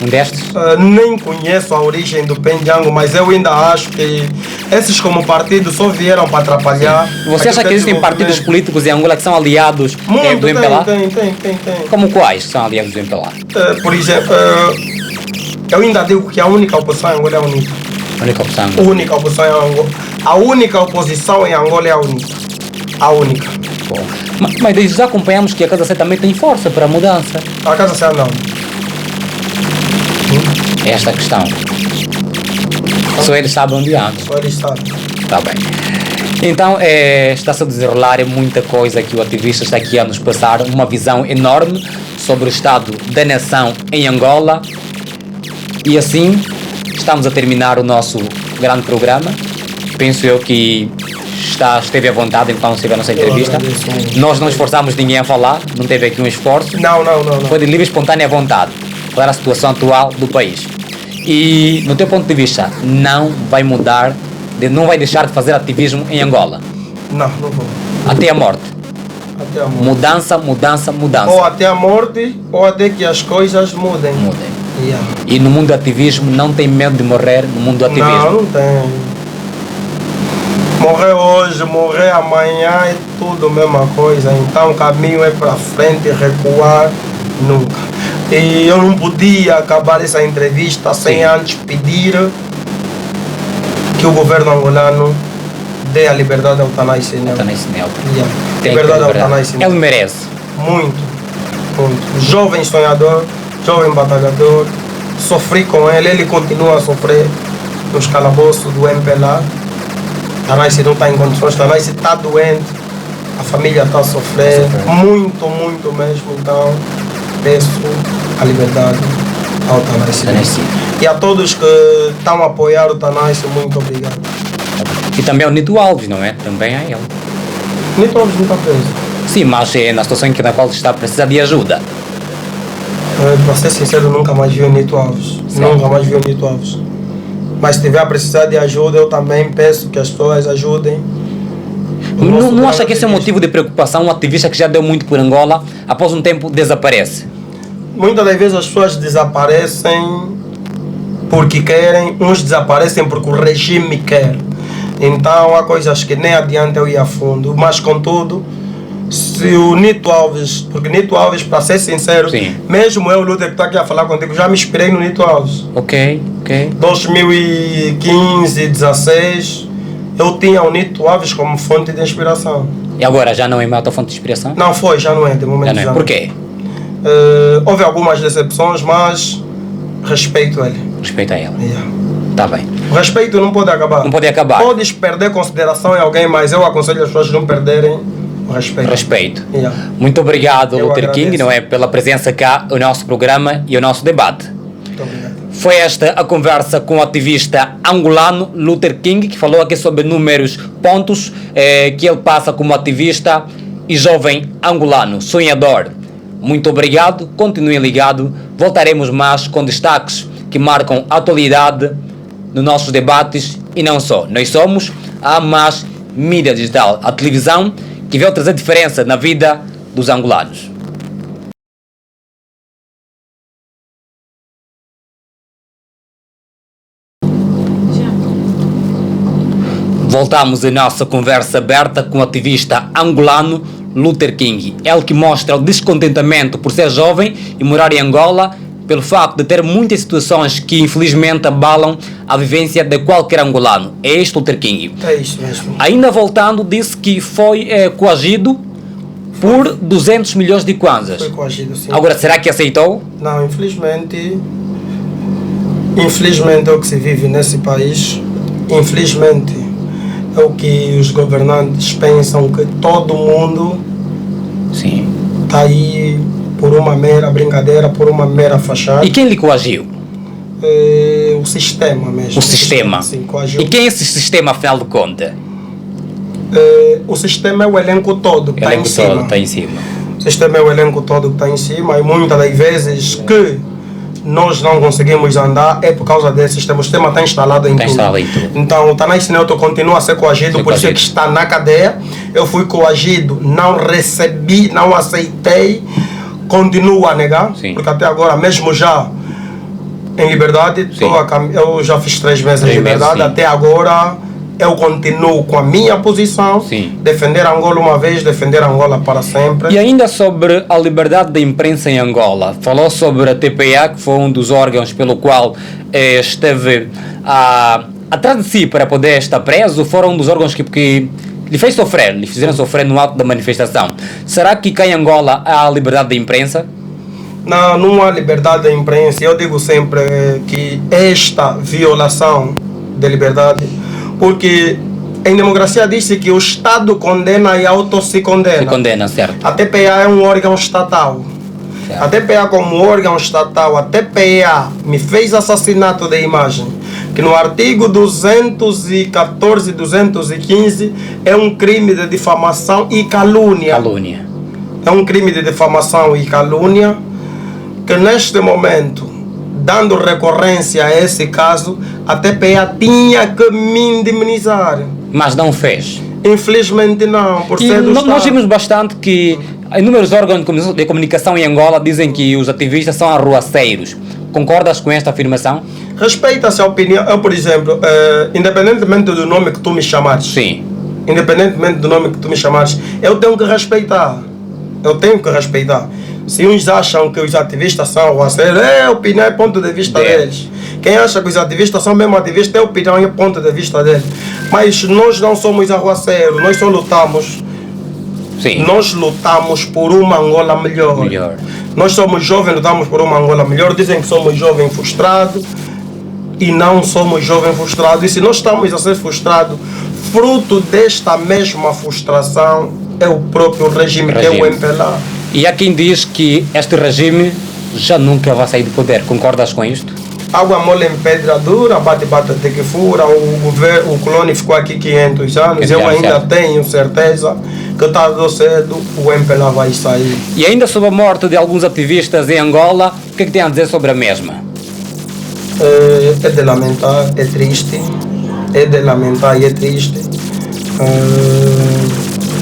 Speaker 1: um destes?
Speaker 2: Nem conheço a origem do Pendjango, mas eu ainda acho que esses como partido só vieram para atrapalhar.
Speaker 1: Você acha que existem partidos
Speaker 2: desenvolvimento.
Speaker 1: políticos em Angola que são aliados
Speaker 2: Muito,
Speaker 1: do MPLA?
Speaker 2: tem.
Speaker 1: Como quais são aliados do MPLA?
Speaker 2: Por exemplo, eu ainda digo que a única oposição em Angola é a UNITA.
Speaker 1: A única opção.
Speaker 2: A única oposição em Angola. A única oposição em Angola é a UNITA. A única.
Speaker 1: Bom. Mas desde já acompanhamos que a Casa C também tem força para a mudança.
Speaker 2: A Casa Céu não.
Speaker 1: É esta a questão. Só eles sabem onde andam.
Speaker 2: Só eles sabem.
Speaker 1: Está bem. Então, está-se a desenrolar muita coisa que o ativista está aqui a nos passar, uma visão enorme sobre o estado da nação em Angola. E assim, estamos a terminar o nosso grande programa. Penso eu que esteve à vontade enquanto esteve a nossa entrevista.
Speaker 2: agradeço.
Speaker 1: Nós não esforçamos ninguém a falar, não teve aqui um esforço.
Speaker 2: Não.
Speaker 1: Foi de livre e espontânea vontade. Qual era a situação atual do país. E, no teu ponto de vista, não vai mudar, não vai deixar de fazer ativismo em Angola.
Speaker 2: Não vou.
Speaker 1: Até a morte.
Speaker 2: Até a morte.
Speaker 1: Mudança.
Speaker 2: Ou até a morte, ou até que as coisas mudem.
Speaker 1: Mudem.
Speaker 2: Yeah.
Speaker 1: E no mundo do ativismo, não tem medo de morrer no mundo do ativismo.
Speaker 2: Não tem. Morrer hoje, morrer amanhã é tudo a mesma coisa. Então o caminho é para frente, recuar nunca. E eu não podia acabar essa entrevista sem antes pedir que o governo angolano dê a liberdade ao Tanay Senel.
Speaker 1: Está nesse neutro.
Speaker 2: Yeah.
Speaker 1: Tem
Speaker 2: Liberdade
Speaker 1: que
Speaker 2: ao
Speaker 1: liberar.
Speaker 2: Tanay Senel.
Speaker 1: Ele merece.
Speaker 2: Muito. Jovem sonhador, jovem batalhador. Sofri com ele, ele continua a sofrer nos calabouços do MPLA. Tanay não está em condições, Tanay está doente, a família está a sofrer, muito mesmo. Então, peço a liberdade ao Tanay. E a todos que estão a apoiar o Tanay, muito obrigado.
Speaker 1: E também ao Nito Alves, não é? Também a ele.
Speaker 2: Nem todos não estão presos.
Speaker 1: Sim, mas é na situação na qual está a precisar de ajuda.
Speaker 2: Para ser sincero, nunca mais vi o Nito Alves. Nunca mais vi o Nito Alves. Mas se tiver a precisar de ajuda, eu também peço que as pessoas ajudem.
Speaker 1: Não acha que esse é um motivo de preocupação? Um ativista que já deu muito por Angola, após um tempo desaparece.
Speaker 2: Muitas das vezes as pessoas desaparecem porque querem, uns desaparecem porque o regime quer. Então há coisas que nem adianta eu ir a fundo. Mas contudo, se o Nito Alves, porque Nito Alves, para ser sincero,
Speaker 1: Sim.
Speaker 2: mesmo eu, Lúder, que estou aqui a falar contigo, já me inspirei no Nito Alves.
Speaker 1: Ok.
Speaker 2: 2015, 16, eu tinha o Nito Alves como fonte de inspiração.
Speaker 1: E agora já não é mais a tua fonte de inspiração?
Speaker 2: Não foi, já não é, de momento
Speaker 1: Já não é. Por quê?
Speaker 2: Houve algumas decepções, mas respeito ele.
Speaker 1: Respeito a ela.
Speaker 2: Yeah.
Speaker 1: Está bem.
Speaker 2: O respeito não pode acabar.
Speaker 1: Não pode acabar.
Speaker 2: Podes perder consideração em alguém, mas eu aconselho as pessoas a não perderem o respeito.
Speaker 1: Respeito.
Speaker 2: Yeah.
Speaker 1: Muito obrigado,
Speaker 2: Eu
Speaker 1: Luther King,
Speaker 2: agradeço.
Speaker 1: não é, pela presença cá, o nosso programa e o nosso debate.
Speaker 2: Muito obrigado.
Speaker 1: Foi esta a conversa com o ativista angolano Luther King, que falou aqui sobre inúmeros pontos que ele passa como ativista e jovem angolano, sonhador. Muito obrigado, continuem ligados, voltaremos mais com destaques que marcam a atualidade nos nossos debates e não só. Nós somos a mais mídia digital, a televisão que veio trazer diferença na vida dos angolanos. Voltamos em nossa conversa aberta com o ativista angolano Luther King. Ele que mostra o descontentamento por ser jovem e morar em Angola, pelo facto de ter muitas situações que infelizmente abalam a vivência de qualquer angolano. É este Luther King.
Speaker 2: É isso mesmo.
Speaker 1: Ainda voltando, disse que foi coagido por 200 milhões de kwanzas.
Speaker 2: Foi coagido, sim.
Speaker 1: Agora, será que aceitou?
Speaker 2: Não, infelizmente é o que se vive nesse país. Infelizmente é o que os governantes pensam, que todo mundo
Speaker 1: Sim.
Speaker 2: está aí por uma mera brincadeira, por uma mera fachada.
Speaker 1: E quem lhe coagiu?
Speaker 2: O sistema mesmo.
Speaker 1: O sistema.
Speaker 2: Sim, coagiu.
Speaker 1: E quem é esse sistema, afinal de contas?
Speaker 2: O sistema é o elenco todo que está em cima.
Speaker 1: Está em cima.
Speaker 2: O sistema é o elenco todo que está em cima e muitas das vezes que nós não conseguimos andar é por causa desse sistema. O sistema está instalado em tudo. Então o Tanais Neto continua a ser coagido, por isso é que está na cadeia. Eu fui coagido, não recebi, não aceitei, continuo a negar, porque até agora, mesmo já em liberdade, eu já fiz 3 meses de liberdade, até agora eu continuo com a minha posição, defender Angola uma vez, defender Angola para sempre.
Speaker 1: E ainda sobre a liberdade da imprensa em Angola, falou sobre a TPA, que foi um dos órgãos pelo qual esteve atrás de si para poder estar preso, foram um dos órgãos que lhe fizeram sofrer no ato da manifestação. Será que cá em Angola há liberdade da imprensa?
Speaker 2: Não há liberdade da imprensa. Eu digo sempre que esta violação de liberdade, porque em democracia diz-se que o Estado condena e auto se condena.
Speaker 1: Se condena, certo.
Speaker 2: A TPA é um órgão estatal. Certo. A TPA como órgão estatal, a TPA me fez assassinato de imagem, que no artigo 214 e 215 é um crime de difamação e calúnia. É um crime de difamação e calúnia que neste momento, dando recorrência a esse caso, a TPA tinha que me indemnizar.
Speaker 1: Mas não fez.
Speaker 2: Infelizmente não, por ser do Estado.
Speaker 1: Nós vimos bastante que inúmeros órgãos de comunicação em Angola dizem que os ativistas são arruaceiros. Concordas com esta afirmação?
Speaker 2: Respeita-se a opinião. Eu, por exemplo, independentemente do nome que tu me chamares.
Speaker 1: Sim.
Speaker 2: Independentemente do nome que tu me chamares, eu tenho que respeitar. Se uns acham que os ativistas são arruaceiros, é opinião e ponto de vista deles. Quem acha que os ativistas são mesmo ativistas, é opinião e ponto de vista deles. Mas nós não somos arruaceiros, nós só lutamos.
Speaker 1: Sim.
Speaker 2: Nós lutamos por uma Angola melhor. Nós somos jovens, lutamos por uma Angola melhor. Dizem que somos jovens frustrados e não somos jovens frustrados. E se nós estamos a ser frustrados, fruto desta mesma frustração é o próprio regime. Que é o MPLA.
Speaker 1: E há quem diz que este regime já nunca vai sair do poder. Concordas com isto?
Speaker 2: Água mole em pedra dura, bate até que fura. O colônia ficou aqui 500 anos. Eu ainda tenho certeza que tarde ou cedo o MPLA vai sair.
Speaker 1: E ainda sobre a morte de alguns ativistas em Angola, o que é que tem a dizer sobre a mesma?
Speaker 2: É de lamentar, é triste. É de lamentar e é triste.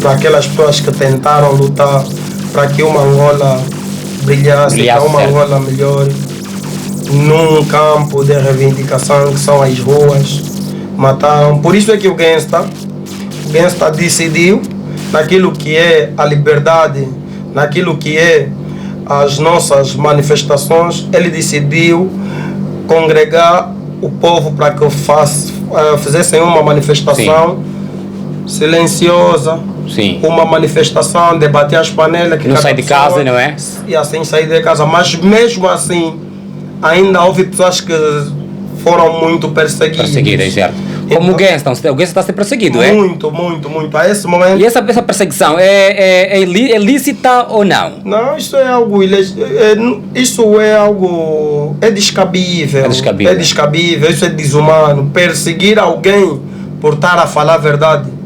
Speaker 2: Para aquelas pessoas que tentaram lutar para que uma Angola brilhasse, para uma Angola melhor, num campo de reivindicação que são as ruas, mataram. Por isso é que o Gangsta decidiu, naquilo que é a liberdade, naquilo que é as nossas manifestações, ele decidiu congregar o povo para que fizessem uma manifestação silenciosa.
Speaker 1: Sim.
Speaker 2: Uma manifestação, debater as panelas, que
Speaker 1: não sai de casa, não é?
Speaker 2: E assim sair de casa, mas mesmo assim ainda houve pessoas que foram muito perseguidas.
Speaker 1: Certo. Como o Gangsta está a ser perseguido, é?
Speaker 2: Muito. A esse momento.
Speaker 1: E essa perseguição é lícita ou não?
Speaker 2: Não, isso é algo isso é algo descabível. É descabível, isso é desumano. Perseguir alguém por estar a falar a verdade.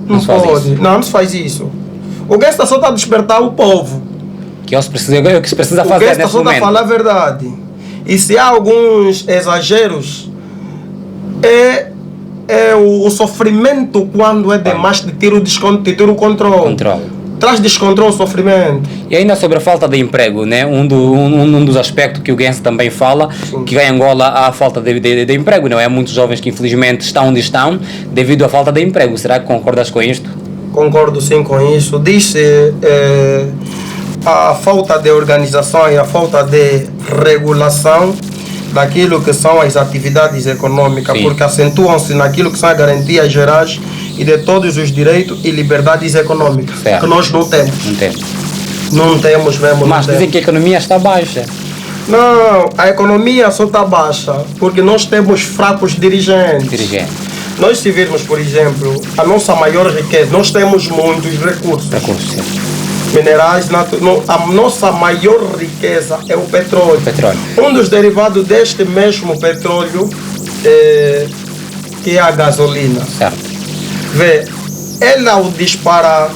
Speaker 2: Não pode. Não se faz isso. O Gangsta só está a despertar o povo.
Speaker 1: Que se precisa fazer nesse momento. O
Speaker 2: Gangsta só está a falar a verdade. E se há alguns exageros, o sofrimento quando é demais de ter o controle. traz descontrole, sofrimento.
Speaker 1: E ainda sobre a falta de emprego, né? Um dos aspectos que o Gens também fala, que em Angola há falta de emprego, não é? Há muitos jovens que infelizmente estão onde estão devido à falta de emprego. Será que concordas com isto?
Speaker 2: Concordo sim com isso. Diz-se a falta de organização e a falta de regulação daquilo que são as atividades econômicas, porque acentuam-se naquilo que são as garantias gerais e de todos os direitos e liberdades econômicas, que nós não temos. Não temos mesmo.
Speaker 1: Mas dizem que a economia está baixa.
Speaker 2: Não, a economia só está baixa porque nós temos fracos dirigentes. Nós, se virmos, por exemplo, a nossa maior riqueza, nós temos muitos recursos. Minerais, a nossa maior riqueza é o petróleo. Um dos derivados deste mesmo petróleo que é a gasolina. Vê, ela ao disparar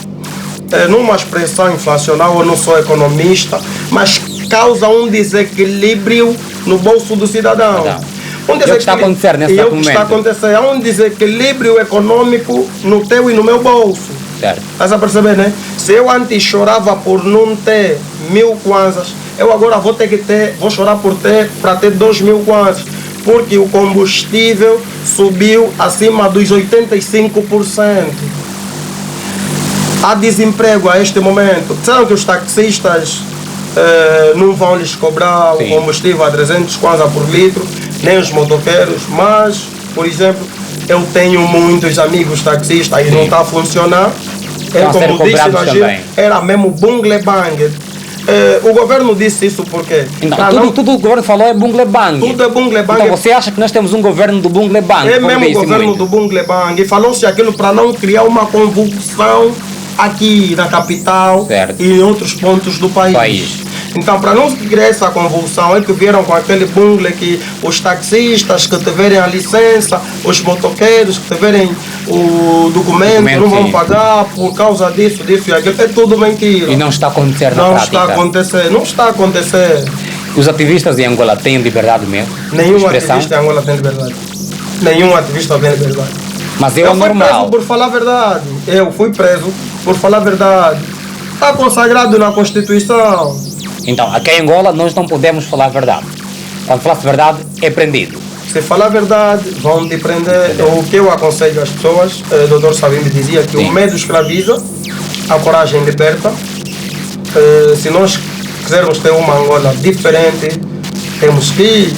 Speaker 2: numa expressão inflacional, eu não sou economista, mas causa um desequilíbrio no bolso do cidadão.
Speaker 1: O que está acontecendo nesse momento?
Speaker 2: Está acontecendo, há um desequilíbrio econômico no teu e no meu bolso. Estás a perceber, né? Se eu antes chorava por não ter 1000 kwanzas, eu agora vou chorar para ter 2000 kwanzas, porque o combustível subiu acima dos 85%. Há desemprego a este momento. Sabe que os taxistas não vão lhes cobrar o combustível a 300 kwanzas por litro, nem os motoqueiros, mas, por exemplo, eu tenho muitos amigos taxistas e não está a funcionar. Como disse na gira, era mesmo bungle bang. O governo disse isso porque...
Speaker 1: Tudo o governo falou é bungle bang.
Speaker 2: Tudo é bungle bang.
Speaker 1: Então você acha que nós temos um governo do bungle bang?
Speaker 2: É mesmo o governo do bungle bang. E falou-se aquilo para não criar uma convulsão aqui na capital e em outros pontos do país. Então, para não criar essa convulsão, é que vieram com aquele bungle que os taxistas que tiverem a licença, os motoqueiros que tiverem o documento não vão pagar por causa disso e aquilo. É tudo mentira.
Speaker 1: E não está a acontecer na prática.
Speaker 2: Não está a acontecer.
Speaker 1: Os ativistas em Angola têm liberdade mesmo?
Speaker 2: Nenhum ativista em Angola tem liberdade. Nenhum ativista tem liberdade.
Speaker 1: Mas eu
Speaker 2: fui preso por falar a verdade. Eu fui preso por falar a verdade. Está consagrado na Constituição.
Speaker 1: Então, aqui em Angola nós não podemos falar a verdade. Quando falar a verdade, é prendido.
Speaker 2: Se falar a verdade, vão te prender. O que eu aconselho às pessoas, o Dr. Sabim me dizia que o medo escraviza, a coragem liberta. Se nós quisermos ter uma Angola diferente, temos que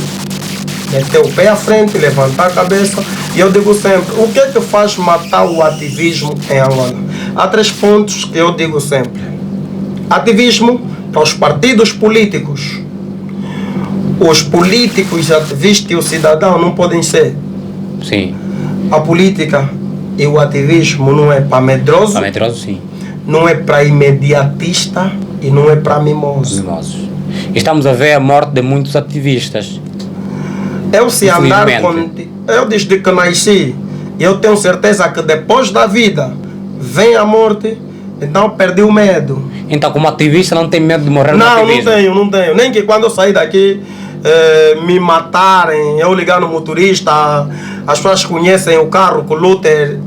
Speaker 2: meter o pé à frente, levantar a cabeça. E eu digo sempre, o que é que faz matar o ativismo em Angola? Há 3 pontos que eu digo sempre. Ativismo para os partidos políticos. Os políticos, ativistas e o cidadão não podem ser. A política e o ativismo não é para medroso. Não é para imediatista e não é para mimoso.
Speaker 1: Estamos a ver a morte de muitos ativistas.
Speaker 2: Eu desde que nasci, eu tenho certeza que depois da vida vem a morte. Então perdi o medo.
Speaker 1: Então, como ativista, não tem medo de morrer no ativismo?
Speaker 2: Não tenho. Nem que quando eu sair daqui me matarem, eu ligar no motorista, as pessoas conhecem o carro com o Luther,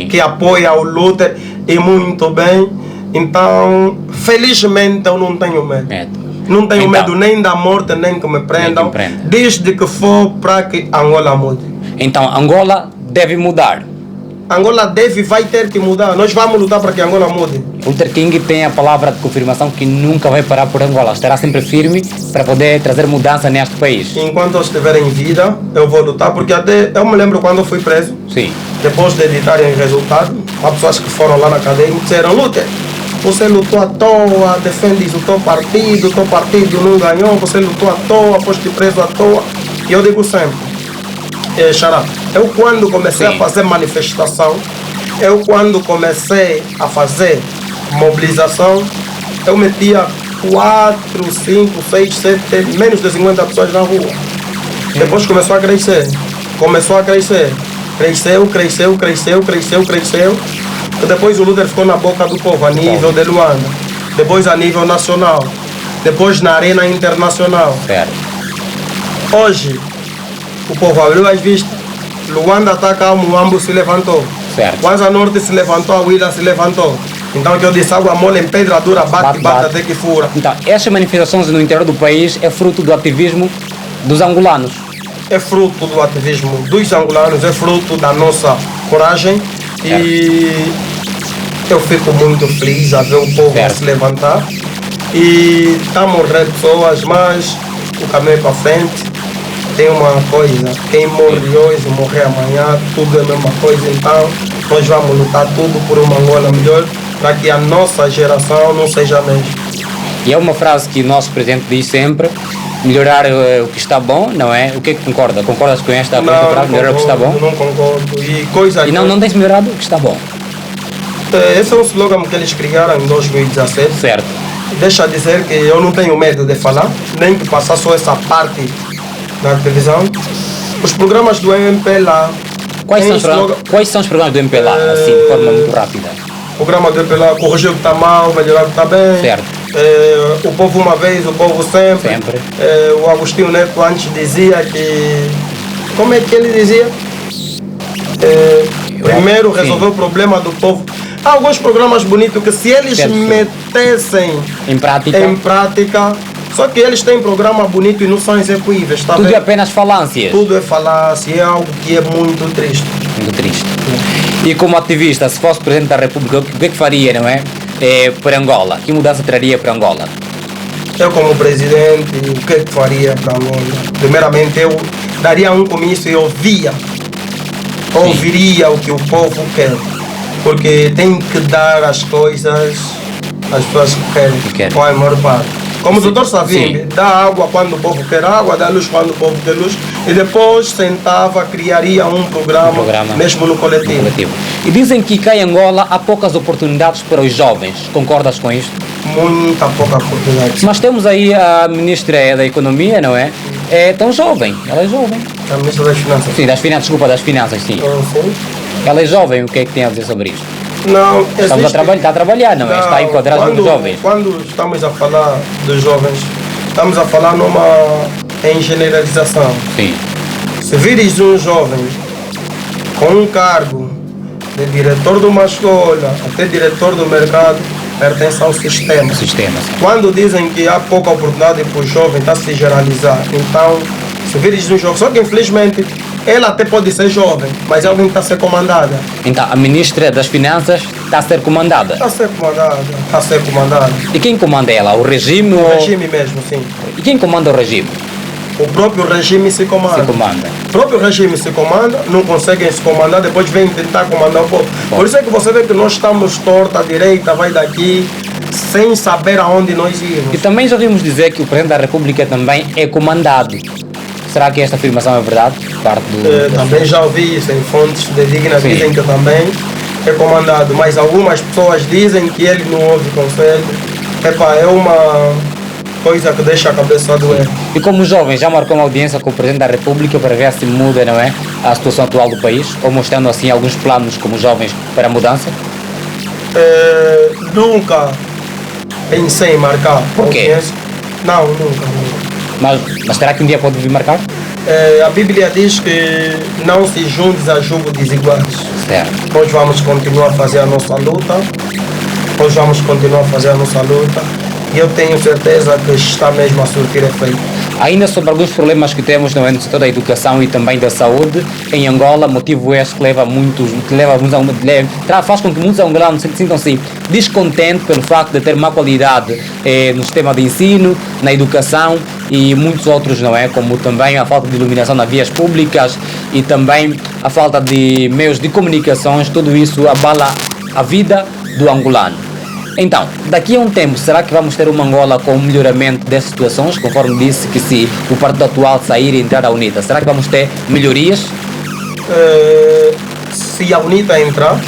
Speaker 2: que apoia o Luther, e muito bem. Então, felizmente, eu não tenho medo. Não tenho medo nem da morte, nem que me prendam, desde que for para que Angola mude.
Speaker 1: Então, Angola deve mudar.
Speaker 2: Angola vai ter que mudar. Nós vamos lutar para que Angola mude.
Speaker 1: Luther King tem a palavra de confirmação que nunca vai parar por Angola. Estará sempre firme para poder trazer mudança neste país.
Speaker 2: Enquanto eu estiver em vida, eu vou lutar, porque até eu me lembro quando eu fui preso. Depois de editarem o resultado, há pessoas que foram lá na cadeia e me disseram: Luther, você lutou à toa, defendes o teu partido não ganhou, você lutou à toa, foste preso à toa. E eu digo sempre, Xará, eu quando comecei a fazer manifestação, eu quando comecei a fazer mobilização, eu metia 4, 5, 6, 7, menos de 50 pessoas na rua. Depois começou a crescer. Cresceu. E depois o Luther ficou na boca do povo a nível de Luanda. Depois a nível nacional. Depois na arena internacional. Hoje, o povo abriu as vistas. Luanda está calmo, o Ambo se levantou. Kwanza Norte se levantou, a Huila se levantou. Então que eu disse, água mole em pedra dura, bate, bate até que fura.
Speaker 1: Então, estas manifestações no interior do país é fruto do ativismo dos angolanos.
Speaker 2: É fruto do ativismo dos angolanos, é fruto da nossa coragem e eu fico muito feliz a ver o povo a se levantar e está a morrer pessoas, mas o caminho é para frente. Tem uma coisa, quem morre hoje, morre amanhã, tudo é a mesma coisa, então nós vamos lutar tudo por uma Angola melhor para que a nossa geração não seja a mesma.
Speaker 1: E é uma frase que o nosso presidente diz sempre: melhorar o que está bom, não é? O que é que concorda? Concordas com esta frase? Melhorar o que está bom?
Speaker 2: Não concordo.
Speaker 1: E não tens melhorado o que está bom?
Speaker 2: Esse é um slogan que eles criaram em 2017.
Speaker 1: Certo.
Speaker 2: Deixa dizer que eu não tenho medo de falar, nem que passar só essa parte na televisão. Os programas do MPLA.
Speaker 1: Quais são os programas do MPLA, assim, de forma muito rápida?
Speaker 2: O programa do MPLA, corrigir o que está mal, melhorar o que está bem.
Speaker 1: Certo.
Speaker 2: O povo uma vez, o povo sempre. O Agostinho Neto antes dizia que... Como é que ele dizia? Primeiro resolver o problema do povo. Há alguns programas bonitos que se eles metessem
Speaker 1: em
Speaker 2: prática, só que eles têm programa bonito e não são execuíveis. Tá
Speaker 1: tudo
Speaker 2: vendo?
Speaker 1: é apenas falâncias.
Speaker 2: Tudo é falácia, é algo que é muito triste.
Speaker 1: Muito triste. E como ativista, se fosse Presidente da República, o que é que faria, não é? Para Angola? Que mudança traria para Angola?
Speaker 2: Eu como Presidente, o que é que faria para Angola? Primeiramente eu daria um comício e ouviria o que o povo quer. Porque tem que dar as coisas às pessoas que querem, com a maior parte. Como o Dr. Savimbi, dá água quando o povo quer água, dá luz quando o povo quer luz, e depois sentava, criaria um programa mesmo no coletivo.
Speaker 1: E dizem que cá em Angola há poucas oportunidades para os jovens, concordas com isto?
Speaker 2: Muita pouca oportunidade.
Speaker 1: Mas temos aí a Ministra da Economia, não é? É tão jovem, ela é jovem.
Speaker 2: A Ministra das Finanças?
Speaker 1: Sim, das Finanças, sim. Ela é jovem, o que é que tem a dizer sobre isto?
Speaker 2: Não,
Speaker 1: está a trabalhar, não é? Está enquadrado nos jovens.
Speaker 2: Quando estamos a falar dos jovens, estamos a falar em generalização.
Speaker 1: Sim.
Speaker 2: Se vires um jovem com um cargo de diretor de uma escola até diretor do mercado, pertence ao sistema. Quando dizem que há pouca oportunidade para o jovem, está a se generalizar. Então, se vires um jovem, só que infelizmente ela até pode ser jovem, mas é alguém que está a ser comandada.
Speaker 1: Então, a Ministra das Finanças está a ser comandada?
Speaker 2: Está a ser comandada.
Speaker 1: E quem comanda ela? O regime?
Speaker 2: O regime mesmo, sim.
Speaker 1: E quem comanda o regime?
Speaker 2: O próprio regime se comanda. O próprio regime se comanda, não conseguem se comandar, depois vem tentar comandar o povo. Por isso é que você vê que nós estamos torta, à direita, vai daqui, sem saber aonde nós íamos.
Speaker 1: E também já ouvimos dizer que o Presidente da República também é comandado. Será que esta afirmação é verdade?
Speaker 2: Também já ouvi isso em fontes dignas, dizem que também é comandado, mas algumas pessoas dizem que ele não ouve conselho. É uma coisa que deixa a cabeça doer.
Speaker 1: E como jovem, já marcou uma audiência com o Presidente da República para ver se muda, não é, a situação atual do país? Ou mostrando assim alguns planos como jovens para a mudança?
Speaker 2: Nunca pensei em marcar audiência. Não, nunca.
Speaker 1: Mas será que um dia pode vir marcar?
Speaker 2: A Bíblia diz que não se juntes a julgo desiguais.
Speaker 1: Certo.
Speaker 2: Nós vamos continuar a fazer a nossa luta. E eu tenho certeza que está mesmo a surtir efeito.
Speaker 1: Ainda sobre alguns problemas que temos no setor da educação e também da saúde em Angola, motivo este que faz com que muitos angolanos se sintam-se descontentes pelo facto de ter má qualidade no sistema de ensino, na educação e muitos outros, não é? Como também a falta de iluminação nas vias públicas e também a falta de meios de comunicações, tudo isso abala a vida do angolano. Então, daqui a um tempo, será que vamos ter uma Angola com um melhoramento dessas situações, conforme disse que se o partido atual sair e entrar a UNITA, será que vamos ter melhorias?
Speaker 2: Se a UNITA entrar,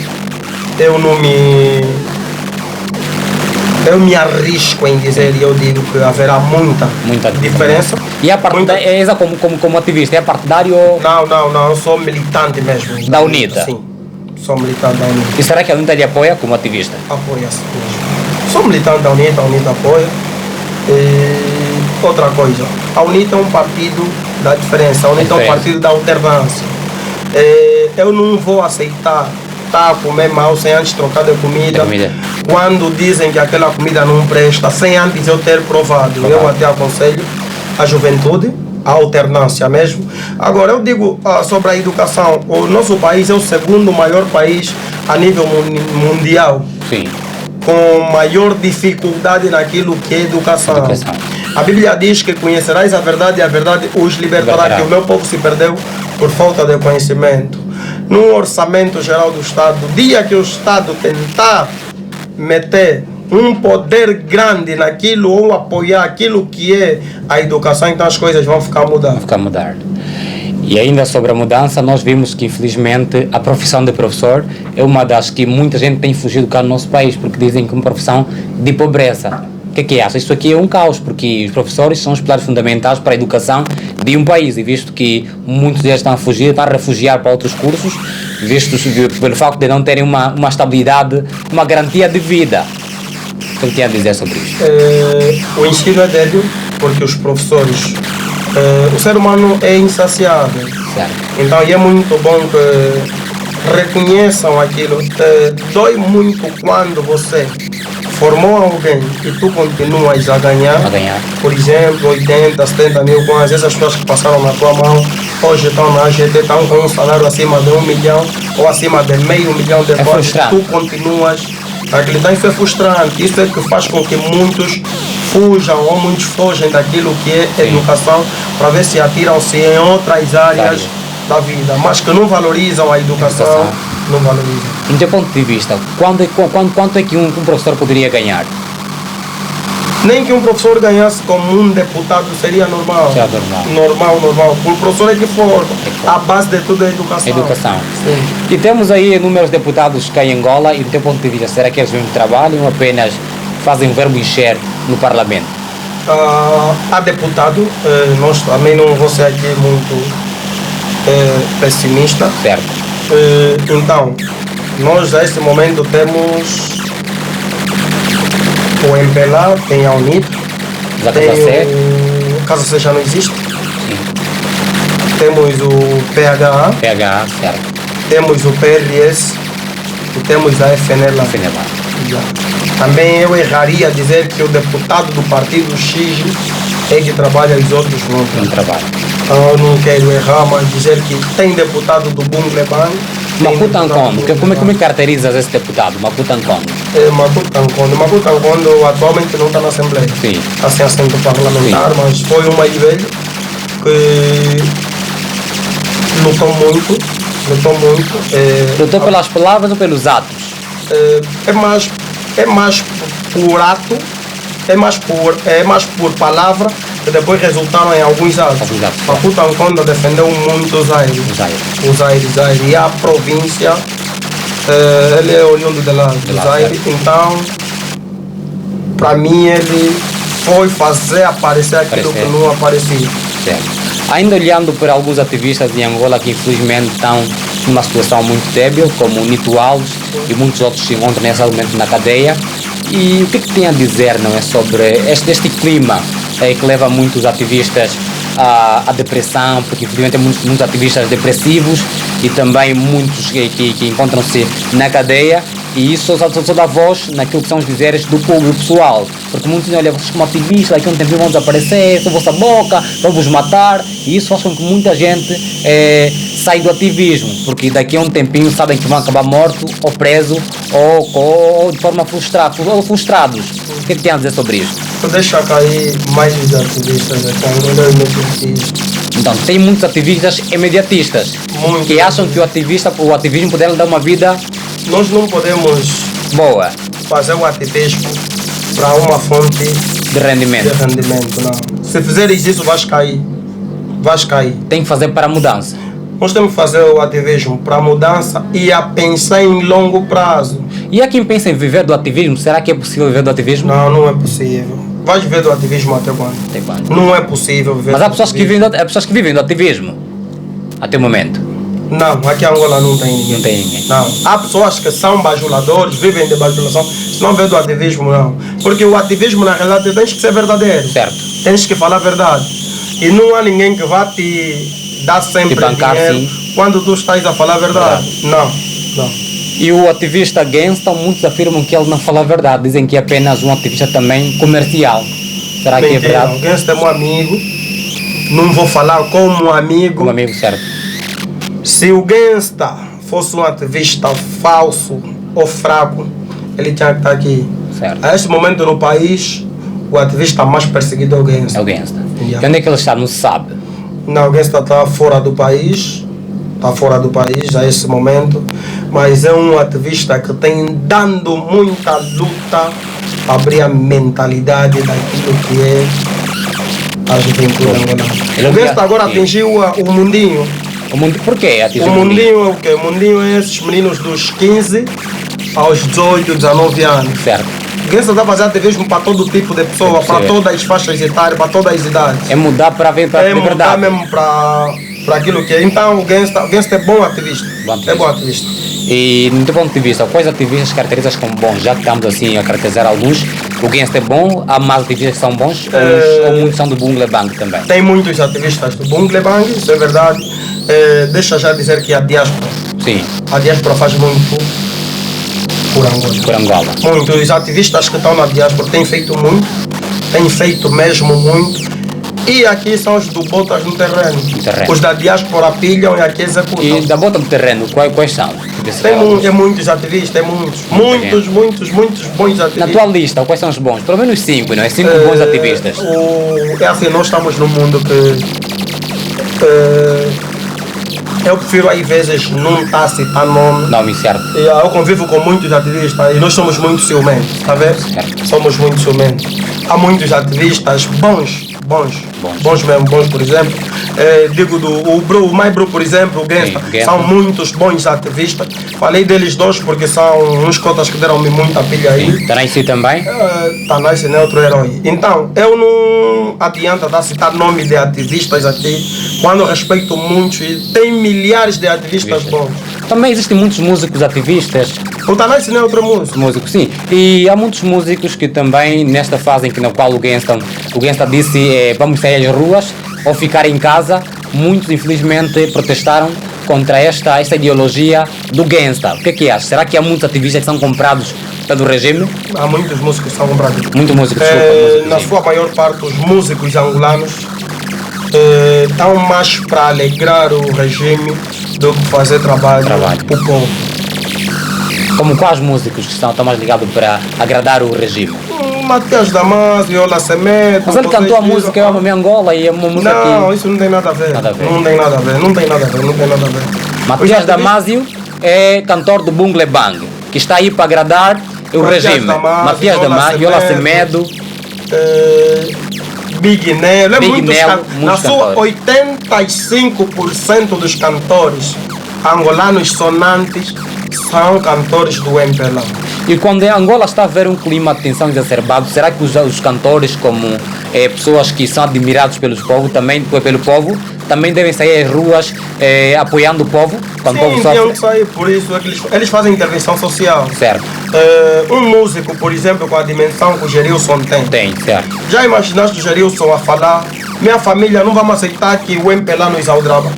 Speaker 2: eu me arrisco em dizer, e eu digo que haverá muita diferença.
Speaker 1: E a como ativista, é partidário?
Speaker 2: Não, eu sou militante mesmo.
Speaker 1: Da UNITA?
Speaker 2: Sim. Sou militante da UNITA.
Speaker 1: E será que a UNITA lhe apoia como ativista?
Speaker 2: Apoia-se. Sou militante da UNITA, a UNITA apoia. Outra coisa, a UNITA é um partido da diferença, a UNITA é um partido da alternância. Eu não vou aceitar está a comer mal sem antes trocar de comida.
Speaker 1: comida.
Speaker 2: Quando dizem que aquela comida não presta, sem antes eu ter provado. Eu até aconselho a juventude, a alternância mesmo. Agora eu digo sobre a educação, o nosso país é o segundo maior país a nível mundial.
Speaker 1: Sim.
Speaker 2: Com maior dificuldade naquilo que é educação. A Bíblia diz que conhecerás a verdade e a verdade os libertará, que o meu povo se perdeu por falta de conhecimento. No orçamento geral do Estado, dia que o Estado tentar meter um poder grande naquilo ou apoiar aquilo que é a educação, então as coisas vão ficar a mudar.
Speaker 1: Vão ficar a mudar. E ainda sobre a mudança, nós vimos que infelizmente a profissão de professor é uma das que muita gente tem fugido cá no nosso país, porque dizem que é uma profissão de pobreza. O que acha? Isso aqui é um caos, porque os professores são os pilares fundamentais para a educação de um país, e visto que muitos deles estão a fugir, estão a refugiar para outros cursos, visto pelo facto de não terem uma estabilidade, uma garantia de vida. O que tem a dizer sobre isto?
Speaker 2: O ensino é débil, porque os professores... o ser humano é insaciável.
Speaker 1: Certo.
Speaker 2: Então é muito bom que reconheçam aquilo. Dói muito quando você formou alguém e tu continuas a ganhar. Por exemplo, 80, 70 mil com essas pessoas que passaram na tua mão, hoje estão na AGT, estão com um salário acima de 1 milhão ou acima de meio milhão de dólares. Tu continuas a acreditar. Isso é frustrante. Isso é que faz com que muitos fujam ou muitos fogem daquilo que é educação, para ver se atiram-se em outras áreas da vida, mas que não valorizam a educação. Não valorizam.
Speaker 1: Do teu ponto de vista, quanto é que um professor poderia ganhar?
Speaker 2: Nem que um professor ganhasse como um deputado seria normal. Normal. O professor é que for. A base de tudo é a educação.
Speaker 1: Sim. E temos aí inúmeros deputados cá em Angola, e do teu ponto de vista, será que eles mesmo trabalham ou apenas fazem o verbo encher no Parlamento?
Speaker 2: Há deputado, nós também não vou ser aqui muito pessimista.
Speaker 1: Certo.
Speaker 2: Então, nós neste momento temos o MPLA, tem a UNIT, tem o Casa C já não existe.
Speaker 1: Sim.
Speaker 2: Temos o PHA,
Speaker 1: certo.
Speaker 2: Temos o PRS e temos a FNLA. Também eu erraria dizer que o deputado do partido X é que trabalha e os outros não
Speaker 1: trabalham.
Speaker 2: Então eu não quero errar, mas dizer que tem deputado do Bungleban.
Speaker 1: Maputo Ancondo, como é que caracterizas esse deputado, Maputo Ancondo?
Speaker 2: Maputo Ancondo atualmente não está na Assembleia.
Speaker 1: Sim.
Speaker 2: Está sem assento parlamentar, mas foi um mais velho que lutou muito.
Speaker 1: Lutou pelas palavras ou pelos atos?
Speaker 2: É mais por ato, é mais por palavra, que depois resultaram em alguns atos. Maputo Ancondo defendeu muito o Zaire. E a província, ele é oriundo de lá, do Zaire, então para mim ele foi fazer aparecer aquilo que não aparecia.
Speaker 1: Certo. Ainda olhando para alguns ativistas de Angola que infelizmente estão numa situação muito débil, como o Nito Alves e muitos outros se encontram nesse momento na cadeia. E o que tem a dizer, não é, sobre este clima que leva muitos ativistas à depressão, porque infelizmente tem muitos ativistas depressivos e também muitos que encontram-se na cadeia, e isso só dá voz naquilo que são os dizeres do público pessoal, porque muitos dizem, olha, vocês como ativistas, daqui a um tempo vão desaparecer, com a vossa boca, vão vos matar, e isso faz com que muita gente saia do ativismo, porque daqui a um tempinho sabem que vão acabar mortos, ou presos, ou de forma frustrados. O que tem a dizer sobre isso?
Speaker 2: Deixa cair mais os ativistas,
Speaker 1: Então, tem muitos ativistas imediatistas que acham que o ativismo pode dar uma vida.
Speaker 2: Nós não podemos
Speaker 1: boa
Speaker 2: fazer o ativismo para uma fonte
Speaker 1: de rendimento.
Speaker 2: Não. Se fizeres isso, vais cair.
Speaker 1: Tem que fazer para a mudança.
Speaker 2: Nós temos que fazer o ativismo para a mudança e a pensar em longo prazo.
Speaker 1: E há quem pensa em viver do ativismo? Será que é possível viver do ativismo?
Speaker 2: Não é possível. Vais viver do ativismo até quando? Não é possível viver.
Speaker 1: Mas há pessoas que vivem do ativismo até o momento.
Speaker 2: Não, aqui em Angola não tem ninguém.
Speaker 1: Não tem ninguém.
Speaker 2: Não. Há pessoas que são bajuladores, vivem de bajulação, se não vê do ativismo, não. Porque o ativismo, na realidade, tens que ser verdadeiro.
Speaker 1: Certo.
Speaker 2: Tens que falar a verdade. E não há ninguém que vá te dar sempre
Speaker 1: bancar,
Speaker 2: dinheiro quando tu estás a falar a verdade. Não.
Speaker 1: E o ativista Gangsta, muitos afirmam que ele não fala a verdade, dizem que é apenas um ativista também comercial. Será que é verdade?
Speaker 2: O Gangsta é meu amigo, não vou falar como amigo.
Speaker 1: Como amigo, certo?
Speaker 2: Se o Gangsta fosse um ativista falso ou fraco, ele tinha que estar aqui.
Speaker 1: Certo.
Speaker 2: A este momento no país, o ativista mais perseguido é o Gangsta.
Speaker 1: É o Gangsta.
Speaker 2: Yeah.
Speaker 1: E onde é que ele está? Não se sabe.
Speaker 2: Não, o Gangsta está fora do país. Está fora do país a esse momento. Mas é um ativista que tem dando muita luta para abrir a mentalidade daquilo que é a juventude angolana. O Gangsta agora atingiu o mundinho.
Speaker 1: O mundo, por quê?
Speaker 2: O mundinho é o quê? O mundinho é esses meninos dos 15 aos 18, 19 anos.
Speaker 1: Certo.
Speaker 2: O Gangsta está fazendo ativismo para todo tipo de pessoa, para todas as faixas etárias, para todas as idades.
Speaker 1: É mudar para ver para
Speaker 2: é mudar mesmo para aquilo que é. Então o Gangsta é bom ativista. É bom ativista.
Speaker 1: E do teu ponto de vista, quais ativistas caracterizas como bons? Já que estamos assim a caracterizar alguns, o Gangsta é bom, há mais ativistas que são bons ou muitos são do Bungle Bang também?
Speaker 2: Tem muitos ativistas do Bungle Bang, isso é verdade. Deixa já dizer que a diáspora.
Speaker 1: Sim.
Speaker 2: A diáspora faz muito por Angola.
Speaker 1: Por Angola.
Speaker 2: Muitos ativistas que estão na diáspora têm feito muito, têm feito mesmo muito. E aqui são os do Botas no terreno. Os da diáspora pilham e aqui executam.
Speaker 1: E da Bota no terreno, quais são?
Speaker 2: Tem muitos ativistas, tem muitos bons ativistas.
Speaker 1: Na tua lista, quais são os bons? Pelo menos 5, não é? 5 bons ativistas.
Speaker 2: É assim, nós estamos num mundo que eu prefiro às vezes não estar a citar nome.
Speaker 1: Nome, certo.
Speaker 2: Eu convivo com muitos ativistas e nós somos muito ciumentos, está a ver?
Speaker 1: Certo.
Speaker 2: Somos muito ciumentos. Há muitos ativistas bons, mesmo, por exemplo. Digo o My Bro, por exemplo, o Gangsta, são muitos bons ativistas. Falei deles dois porque são uns cotas que deram-me muita pilha aí.
Speaker 1: Tanaysi também?
Speaker 2: Tanaysi é outro herói. Então, eu não adianta dar citar nome de ativistas aqui, quando eu respeito muitos e tem milhares de ativistas bons.
Speaker 1: Também existem muitos músicos ativistas.
Speaker 2: O Tanaysi é outro músico.
Speaker 1: Músico, sim. E há muitos músicos que também, nesta fase na qual o Gangsta disse vamos sair às ruas ou ficar em casa, muitos infelizmente protestaram contra esta ideologia do Gangsta. O que achas? Será que há muitos ativistas que são comprados pelo regime?
Speaker 2: Há muitos músicos que são comprados.
Speaker 1: Muitos músicos,
Speaker 2: na sua maior parte, os músicos angolanos estão mais para alegrar o regime do que fazer trabalho para o povo.
Speaker 1: Como quais músicos que estão mais ligados para agradar o regime?
Speaker 2: Matias Damasio, Yola Semedo.
Speaker 1: Mas ele cantou a música Eu Amo Angola e é uma música
Speaker 2: Não, isso não tem nada a ver. Não tem nada a ver.
Speaker 1: Matias Damasio é cantor do Bungle Bang, que está aí para agradar o regime. Matias Damasio, Yola Semedo.
Speaker 2: Big Nelo, muitos na sua
Speaker 1: cantores.
Speaker 2: 85% dos cantores angolanos sonantes são cantores do MPLA.
Speaker 1: E quando a Angola está a ver um clima de tensão exacerbado, será que os cantores, como pessoas que são admirados pelo povo, também devem sair às ruas apoiando o povo? Quando
Speaker 2: Sim,
Speaker 1: o povo sofre?
Speaker 2: Tem que sair, por isso eles fazem intervenção social.
Speaker 1: Certo.
Speaker 2: Um músico, por exemplo, com a dimensão que o Gerilson tem.
Speaker 1: Tem, certo.
Speaker 2: Já imaginaste o Gerilson a falar: minha família não vamos aceitar que o MPLA nos aldraba?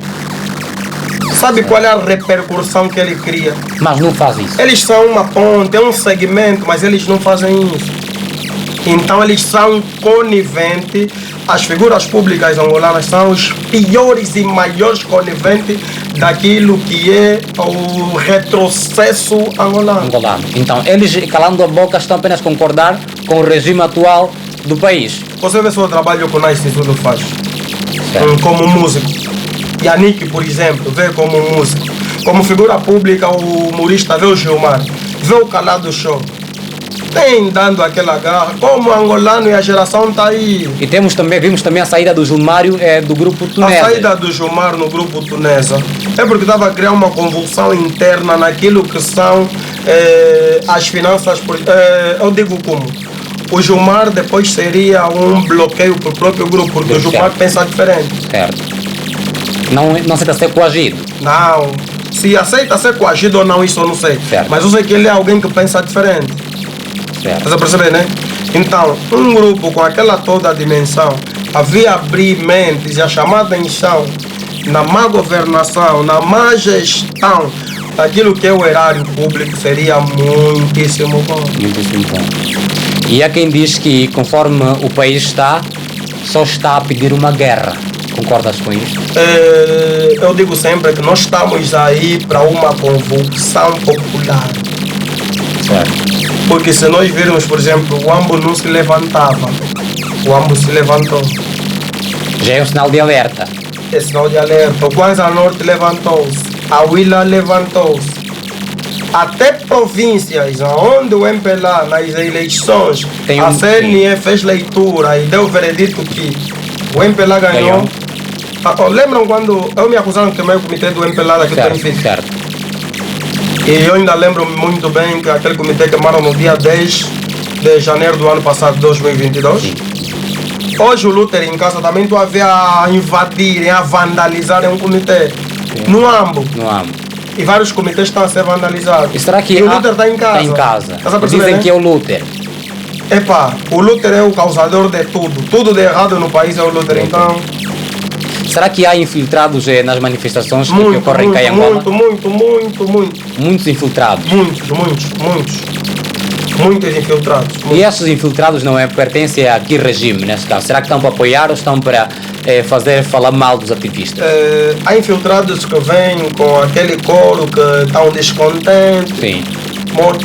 Speaker 2: Sabe qual é a repercussão que ele cria?
Speaker 1: Mas não faz isso.
Speaker 2: Eles são uma ponte, é um segmento, mas eles não fazem isso. Então eles são coniventes. As figuras públicas angolanas são os piores e maiores coniventes daquilo que é o retrocesso angolano.
Speaker 1: Então eles, calando a boca, estão apenas a concordar com o regime atual do país.
Speaker 2: Você vê só o trabalho que o Nice tudo faz. Como músico. Yannick, por exemplo, vê como músico. Como figura pública, o humorista vê o Gilmar, vê o Calado Show. Tem dando aquela garra, como angolano e a geração está aí.
Speaker 1: E vimos também a saída do Gilmário do grupo Tunesa.
Speaker 2: A saída do Gilmar no grupo Tunesa é porque estava a criar uma convulsão interna naquilo que são as finanças. Eu digo como? O Gilmar depois seria um bloqueio para o próprio grupo, porque o Gilmar pensa diferente.
Speaker 1: Certo. Não aceita ser coagido?
Speaker 2: Não. Se aceita ser coagido ou não, isso eu não sei.
Speaker 1: Certo.
Speaker 2: Mas eu sei que ele é alguém que pensa diferente.
Speaker 1: Certo.
Speaker 2: Estás a perceber, né? Então, um grupo com aquela toda a dimensão havia abrir mentes e a chamar atenção na má governação, na má gestão, aquilo que é o erário público seria muitíssimo bom.
Speaker 1: Muitíssimo bom. E há quem diz que, conforme o país está, só está a pedir uma guerra. Concordas com isso?
Speaker 2: Eu digo sempre que nós estamos aí para uma convulsão popular.
Speaker 1: Certo.
Speaker 2: Porque se nós virmos, por exemplo, o Ambo não se levantava, o Ambo se levantou.
Speaker 1: Já é um sinal de alerta.
Speaker 2: É sinal de alerta. O Kwanza Norte levantou-se, a Huila levantou-se. Até províncias onde o MPLA, nas eleições, a CNE fez leitura e deu o veredito que o MPLA ganhou. Lembram quando eu me acusaram de tomar o comitê do MPLA daqui do Benfica?
Speaker 1: Certo.
Speaker 2: E eu ainda lembro muito bem que aquele comitê queimaram no dia 10 de janeiro do ano passado, 2022.
Speaker 1: Sim.
Speaker 2: Hoje o Luther em casa também estou a ver a invadirem, a vandalizarem um comitê.
Speaker 1: Sim.
Speaker 2: No Ambo.
Speaker 1: No Ambo.
Speaker 2: E vários comitês estão a ser vandalizados.
Speaker 1: E será que
Speaker 2: o Luther está em casa?
Speaker 1: Está em casa.
Speaker 2: Estás a perceber,
Speaker 1: Dizem
Speaker 2: né?
Speaker 1: que é o Luther.
Speaker 2: Epá, o Luther é o causador de tudo. Tudo de errado no país é o Luther, então...
Speaker 1: Será que há infiltrados nas manifestações que ocorrem cá em Angola?
Speaker 2: Muito.
Speaker 1: Muitos infiltrados.
Speaker 2: Muitos infiltrados.
Speaker 1: E esses infiltrados não pertencem a que regime, nesse caso? Será que estão para apoiar ou estão para falar mal dos ativistas?
Speaker 2: Há infiltrados que vêm com aquele coro que estão descontentes.
Speaker 1: Sim.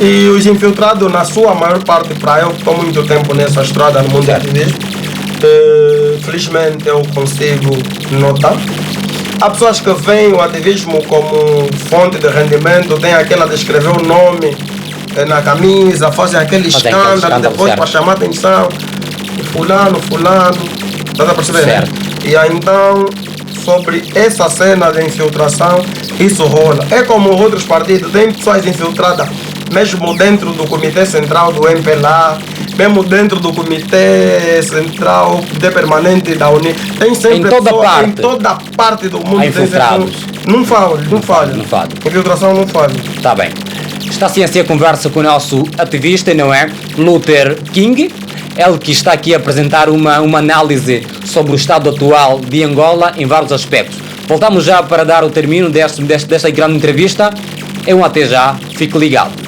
Speaker 2: E os infiltrados, na sua maior parte, para eu que estou muito tempo nessa estrada no mundo do ativismo, felizmente eu consigo notar. Há pessoas que veem o ativismo como fonte de rendimento, tem aquela de escrever o nome na camisa, fazem aquele escândalo depois para chamar a atenção. Fulano, estás a perceber?
Speaker 1: Certo.
Speaker 2: Né? E aí, então, sobre essa cena de infiltração, isso rola. É como outros partidos, tem pessoas infiltradas, mesmo dentro do Comitê Central do MPLA, mesmo dentro do Comitê Central, Comitê Permanente da União. Tem sempre
Speaker 1: em toda
Speaker 2: parte do mundo.
Speaker 1: Há infiltrados.
Speaker 2: Não falha. Infiltração não falha.
Speaker 1: Está bem. Está assim a conversa com o nosso ativista, não é? Luther King. Ele que está aqui a apresentar uma análise sobre o estado atual de Angola em vários aspectos. Voltamos já para dar o término desta grande entrevista. É um até já. Fique ligado.